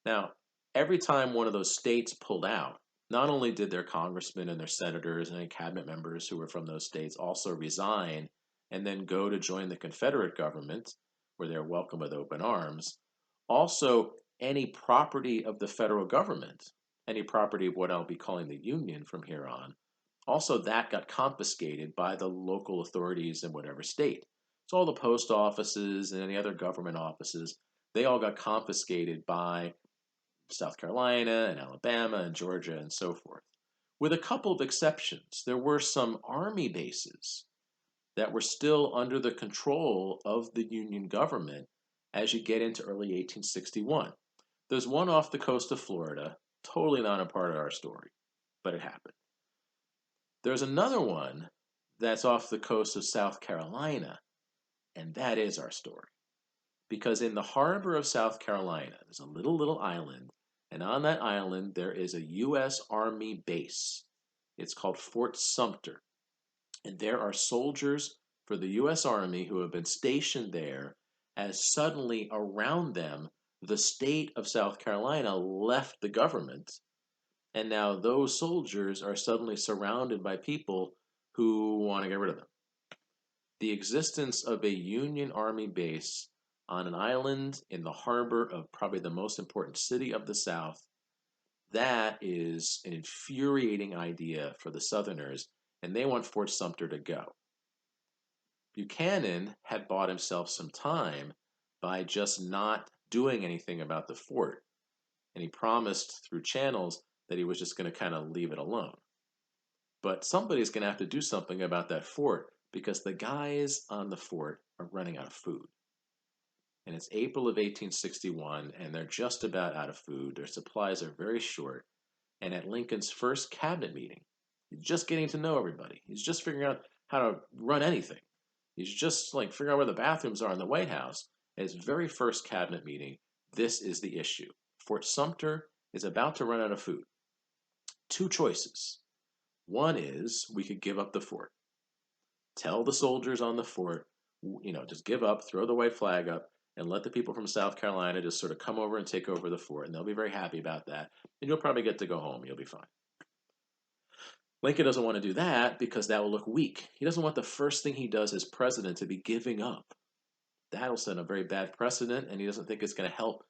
Now, every time one of those states pulled out, not only did their congressmen and their senators and any cabinet members who were from those states also resign and then go to join the Confederate government, where they're welcome with open arms, also any property of the federal government, any property of what I'll be calling the Union from here on, also that got confiscated by the local authorities in whatever state. So all the post offices and any other government offices, they all got confiscated by South Carolina and Alabama and Georgia and so forth. With a couple of exceptions, there were some army bases that were still under the control of the Union government as you get into early 1861. There's one off the coast of Florida, totally not a part of our story, but it happened. There's another one that's off the coast of South Carolina, and that is our story. Because in the harbor of South Carolina, there's a little island, and on that island there is a U.S. Army base. It's called Fort Sumter. And there are soldiers for the U.S. Army who have been stationed there, as suddenly around them, the state of South Carolina left the government. And now those soldiers are suddenly surrounded by people who want to get rid of them. The existence of a Union Army base on an island in the harbor of probably the most important city of the South, that is an infuriating idea for the Southerners, and they want Fort Sumter to go. Buchanan had bought himself some time by just not doing anything about the fort, and he promised through channels that he was just going to kind of leave it alone. But somebody's going to have to do something about that fort because the guys on the fort are running out of food. And it's April of 1861, and they're just about out of food. Their supplies are very short. And at Lincoln's first cabinet meeting, he's just getting to know everybody. He's just figuring out how to run anything. He's just like figuring out where the bathrooms are in the White House. At his very first cabinet meeting, this is the issue. Fort Sumter is about to run out of food. Two choices. One is we could give up the fort. Tell the soldiers on the fort, just give up, throw the white flag up, and let the people from South Carolina just sort of come over and take over the fort, and they'll be very happy about that, and you'll probably get to go home. You'll be fine. Lincoln doesn't want to do that because that will look weak. He doesn't want the first thing he does as president to be giving up. That'll set a very bad precedent, and he doesn't think it's going to help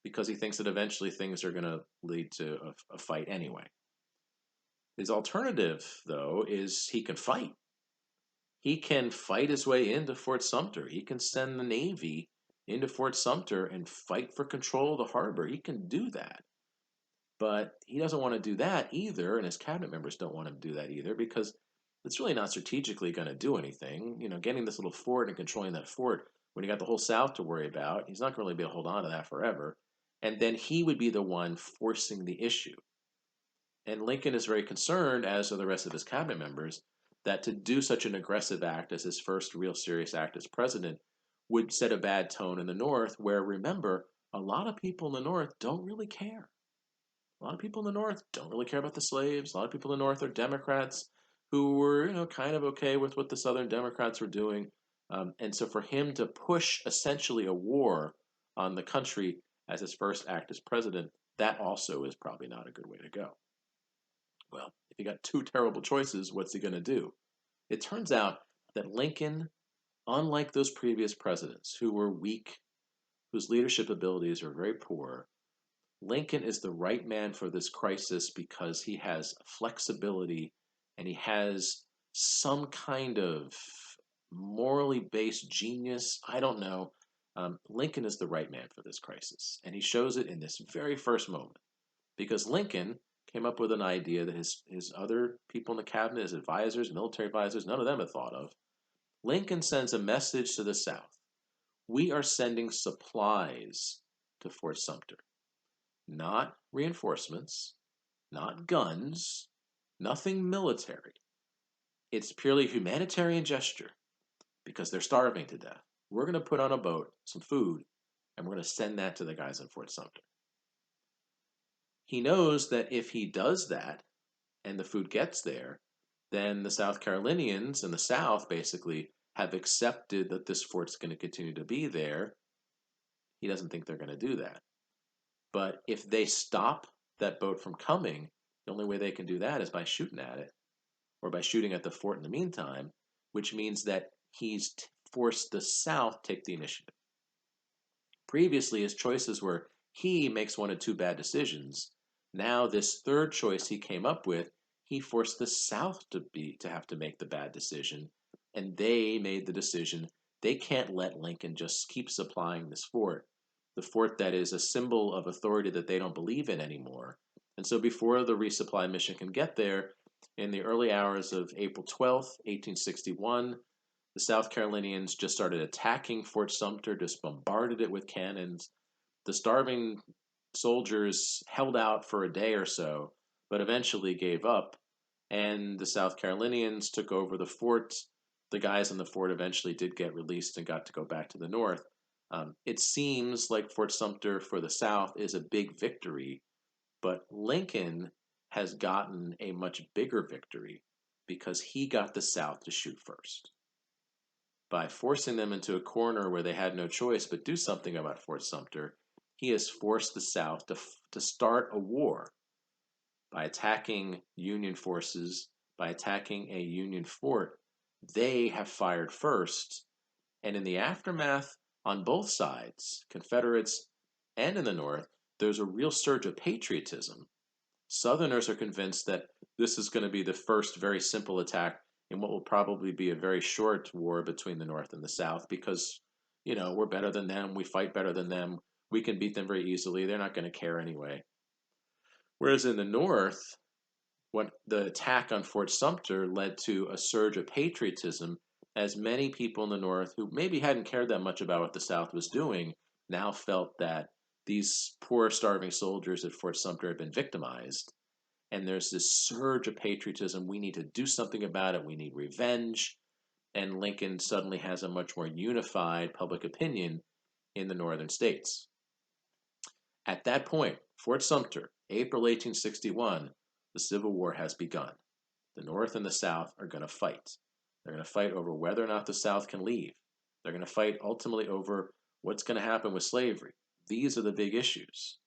because he thinks that eventually things are going to lead to a fight anyway. His alternative, though, is he can fight. He can fight his way into Fort Sumter. He can send the Navy into Fort Sumter and fight for control of the harbor. He can do that. But he doesn't want to do that either, and his cabinet members don't want him to do that either because it's really not strategically going to do anything. Getting this little fort and controlling that fort when you got the whole South to worry about, he's not going to really be able to hold on to that forever. And then he would be the one forcing the issue. And Lincoln is very concerned, as are the rest of his cabinet members, that to do such an aggressive act as his first real serious act as president would set a bad tone in the North, where, remember, a lot of people in the North don't really care. A lot of people in the North don't really care about the slaves. A lot of people in the North are Democrats who were, kind of okay with what the Southern Democrats were doing. And so for him to push essentially a war on the country as his first act as president, that also is probably not a good way to go. Well, if you got two terrible choices, what's he going to do? It turns out that Lincoln, unlike those previous presidents who were weak, whose leadership abilities are very poor, Lincoln is the right man for this crisis because he has flexibility and he has some kind of morally based genius. I don't know. Lincoln is the right man for this crisis. And he shows it in this very first moment because Lincoln came up with an idea that his other people in the cabinet, his advisors, military advisors, none of them had thought of. Lincoln sends a message to the South. We are sending supplies to Fort Sumter, not reinforcements, not guns, nothing military. It's purely a humanitarian gesture because they're starving to death. We're going to put on a boat some food and we're going to send that to the guys in Fort Sumter. He knows that if he does that and the food gets there, then the South Carolinians and the South basically have accepted that this fort's going to continue to be there. He doesn't think they're going to do that. But if they stop that boat from coming, the only way they can do that is by shooting at it or by shooting at the fort in the meantime, which means that he's forced the South take the initiative. Previously, his choices were he makes one of two bad decisions. Now, this third choice he came up with, he forced the South to have to make the bad decision, and they made the decision they can't let Lincoln just keep supplying this fort, the fort that is a symbol of authority that they don't believe in anymore. And so, before the resupply mission can get there, in the early hours of April 12th, 1861, the South Carolinians just started attacking Fort Sumter, just bombarded it with cannons. The starving soldiers held out for a day or so, but eventually gave up, and the South Carolinians took over the fort. The guys in the fort eventually did get released and got to go back to the north. It seems like Fort Sumter for the South is a big victory, but Lincoln has gotten a much bigger victory because he got the South to shoot first. By forcing them into a corner where they had no choice but do something about Fort Sumter, he has forced the South to start a war by attacking Union forces, by attacking a Union fort. They have fired first, and in the aftermath, on both sides, Confederates and in the North, there's a real surge of patriotism. Southerners are convinced that this is going to be the first very simple attack in what will probably be a very short war between the North and the South because, we're better than them, we fight better than them, we can beat them very easily, they're not going to care anyway. Whereas in the North, what the attack on Fort Sumter led to a surge of patriotism as many people in the North who maybe hadn't cared that much about what the South was doing now felt that these poor starving soldiers at Fort Sumter had been victimized. And there's this surge of patriotism. We need to do something about it. We need revenge. And Lincoln suddenly has a much more unified public opinion in the northern states. At that point, Fort Sumter, April 1861, the Civil War has begun. The North and the South are going to fight. They're going to fight over whether or not the South can leave. They're going to fight ultimately over what's going to happen with slavery. These are the big issues.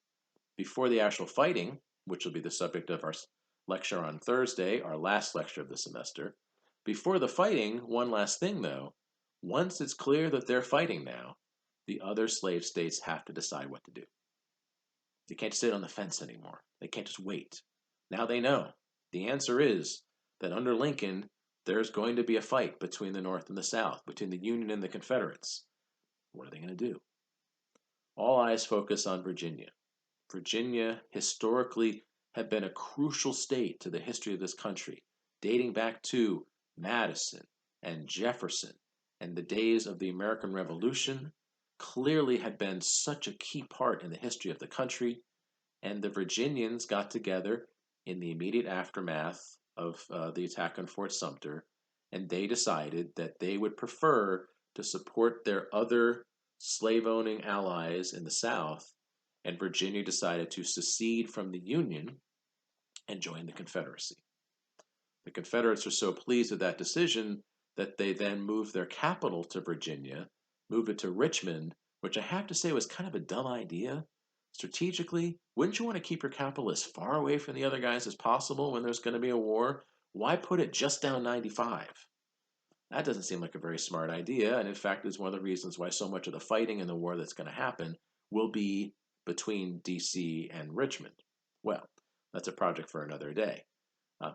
Before the actual fighting, which will be the subject of our lecture on Thursday, our last lecture of the semester, before the fighting, one last thing though, once it's clear that they're fighting now, the other slave states have to decide what to do. They can't sit on the fence anymore. They can't just wait. Now they know. The answer is that under Lincoln, there's going to be a fight between the North and the South, between the Union and the Confederates. What are they going to do? All eyes focus on Virginia. Virginia historically had been a crucial state to the history of this country, dating back to Madison and Jefferson and the days of the American Revolution, clearly had been such a key part in the history of the country, and the Virginians got together in the immediate aftermath of the attack on Fort Sumter, and they decided that they would prefer to support their other slave-owning allies in the South, and Virginia decided to secede from the Union and join the Confederacy. The Confederates were so pleased with that decision that they then moved their capital to Virginia, moved it to Richmond, which I have to say was kind of a dumb idea. Strategically, wouldn't you want to keep your capital as far away from the other guys as possible when there's going to be a war? Why put it just down 95? That doesn't seem like a very smart idea, and in fact is one of the reasons why so much of the fighting in the war that's going to happen will be between DC and Richmond. Well, that's a project for another day.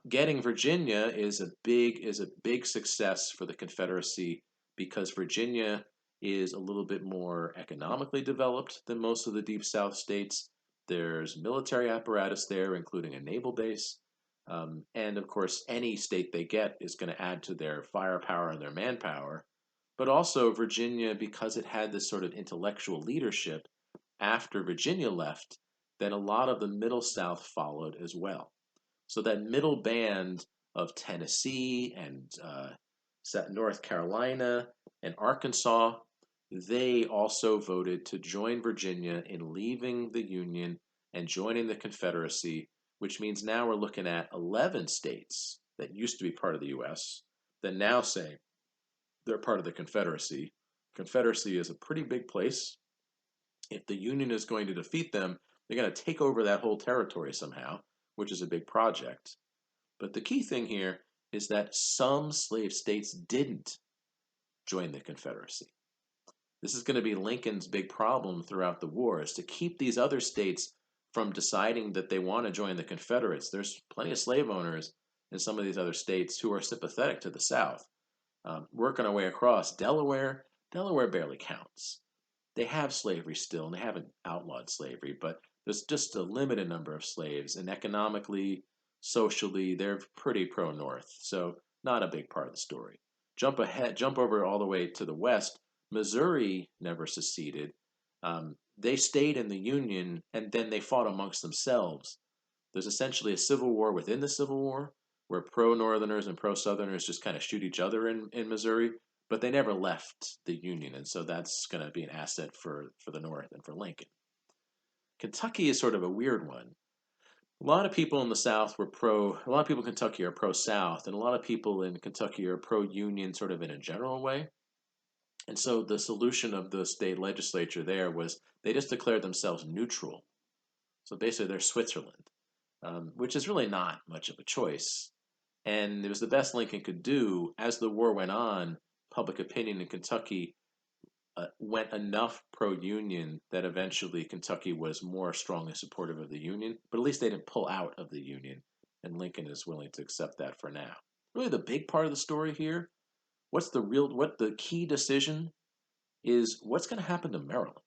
Getting Virginia is a big success for the Confederacy because Virginia is a little bit more economically developed than most of the Deep South states. There's military apparatus there, including a naval base. And of course, any state they get is going to add to their firepower and their manpower. But also, Virginia, because it had this sort of intellectual leadership after Virginia left, then a lot of the Middle South followed as well. So that middle band of Tennessee and North Carolina and Arkansas, they also voted to join Virginia in leaving the Union and joining the Confederacy, which means now we're looking at 11 states that used to be part of the U.S. that now say they're part of the Confederacy. Confederacy is a pretty big place. If the Union is going to defeat them, they're going to take over that whole territory somehow, which is a big project. But the key thing here is that some slave states didn't join the Confederacy. This is going to be Lincoln's big problem throughout the war, is to keep these other states from deciding that they want to join the Confederates. There's plenty of slave owners in some of these other states who are sympathetic to the South. Working our way across Delaware barely counts. They have slavery still, and they haven't outlawed slavery, but there's just a limited number of slaves, and economically, socially, they're pretty pro-North, so not a big part of the story. Jump over all the way to the West. Missouri never seceded. They stayed in the Union, and then they fought amongst themselves. There's essentially a civil war within the Civil War, where pro-Northerners and pro-Southerners just kind of shoot each other in Missouri, but they never left the Union, and so that's going to be an asset for the North and for Lincoln. Kentucky is sort of a weird one. A lot of people in the South a lot of people in Kentucky are pro-South, and a lot of people in Kentucky are pro-Union sort of in a general way. And so the solution of the state legislature there was they just declared themselves neutral. So basically they're Switzerland, which is really not much of a choice. And it was the best Lincoln could do. As the war went on, public opinion in Kentucky went enough pro-Union that eventually Kentucky was more strongly supportive of the Union, but at least they didn't pull out of the Union, and Lincoln is willing to accept that for now. Really, the big part of the story here, what the key decision is what's going to happen to Maryland?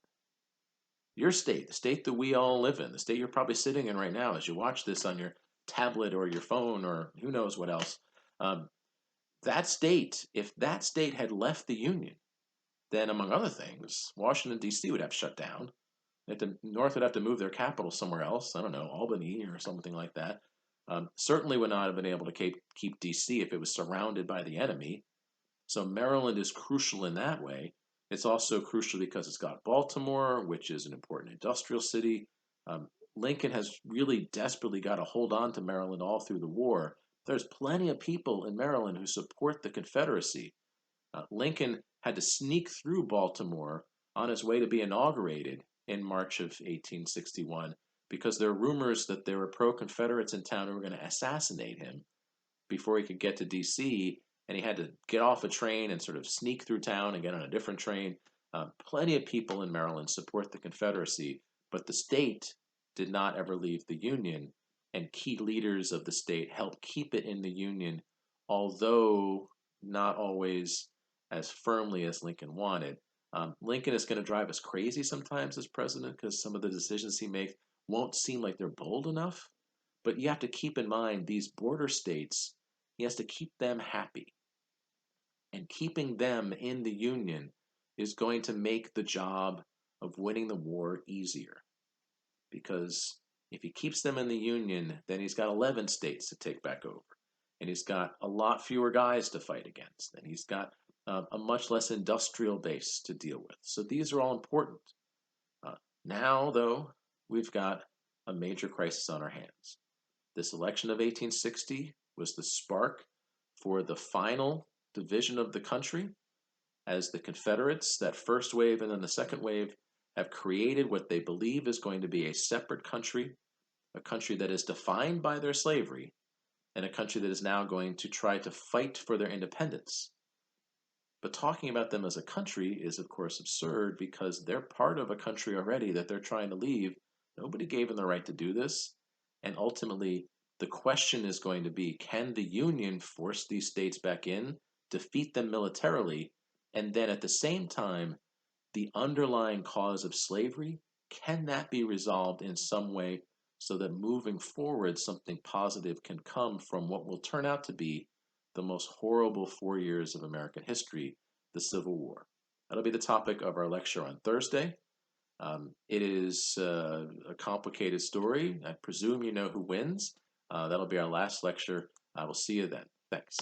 Your state, the state that we all live in, the state you're probably sitting in right now as you watch this on your tablet or your phone or who knows what else. If that state had left the Union, then among other things, Washington, D.C. would have shut down. The North would have to move their capital somewhere else. I don't know, Albany or something like that. Certainly would not have been able to keep D.C. if it was surrounded by the enemy. So Maryland is crucial in that way. It's also crucial because it's got Baltimore, which is an important industrial city. Lincoln has really desperately got to hold on to Maryland all through the war. There's plenty of people in Maryland who support the Confederacy. Lincoln had to sneak through Baltimore on his way to be inaugurated in March of 1861 because there are rumors that there were pro-Confederates in town who were going to assassinate him before he could get to D.C., and he had to get off a train and sort of sneak through town and get on a different train. Plenty of people in Maryland support the Confederacy, but the state did not ever leave the Union, and key leaders of the state helped keep it in the Union, although not always as firmly as Lincoln wanted. Lincoln is going to drive us crazy sometimes as president because some of the decisions he makes won't seem like they're bold enough. But you have to keep in mind these border states, he has to keep them happy. And keeping them in the Union is going to make the job of winning the war easier. Because if he keeps them in the Union, then he's got 11 states to take back over. And he's got a lot fewer guys to fight against. And he's got a much less industrial base to deal with. So these are all important. Now, though, we've got a major crisis on our hands. This election of 1860 was the spark for the final division of the country as the Confederates, that first wave and then the second wave, have created what they believe is going to be a separate country, a country that is defined by their slavery, and a country that is now going to try to fight for their independence. But talking about them as a country is, of course, absurd because they're part of a country already that they're trying to leave. Nobody gave them the right to do this. And ultimately, the question is going to be, can the Union force these states back in, defeat them militarily, and then at the same time, the underlying cause of slavery, can that be resolved in some way so that moving forward, something positive can come from what will turn out to be the most horrible 4 years of American history, the Civil War? That'll be the topic of our lecture on Thursday. It is a complicated story. I presume you know who wins. That'll be our last lecture. I will see you then. Thanks.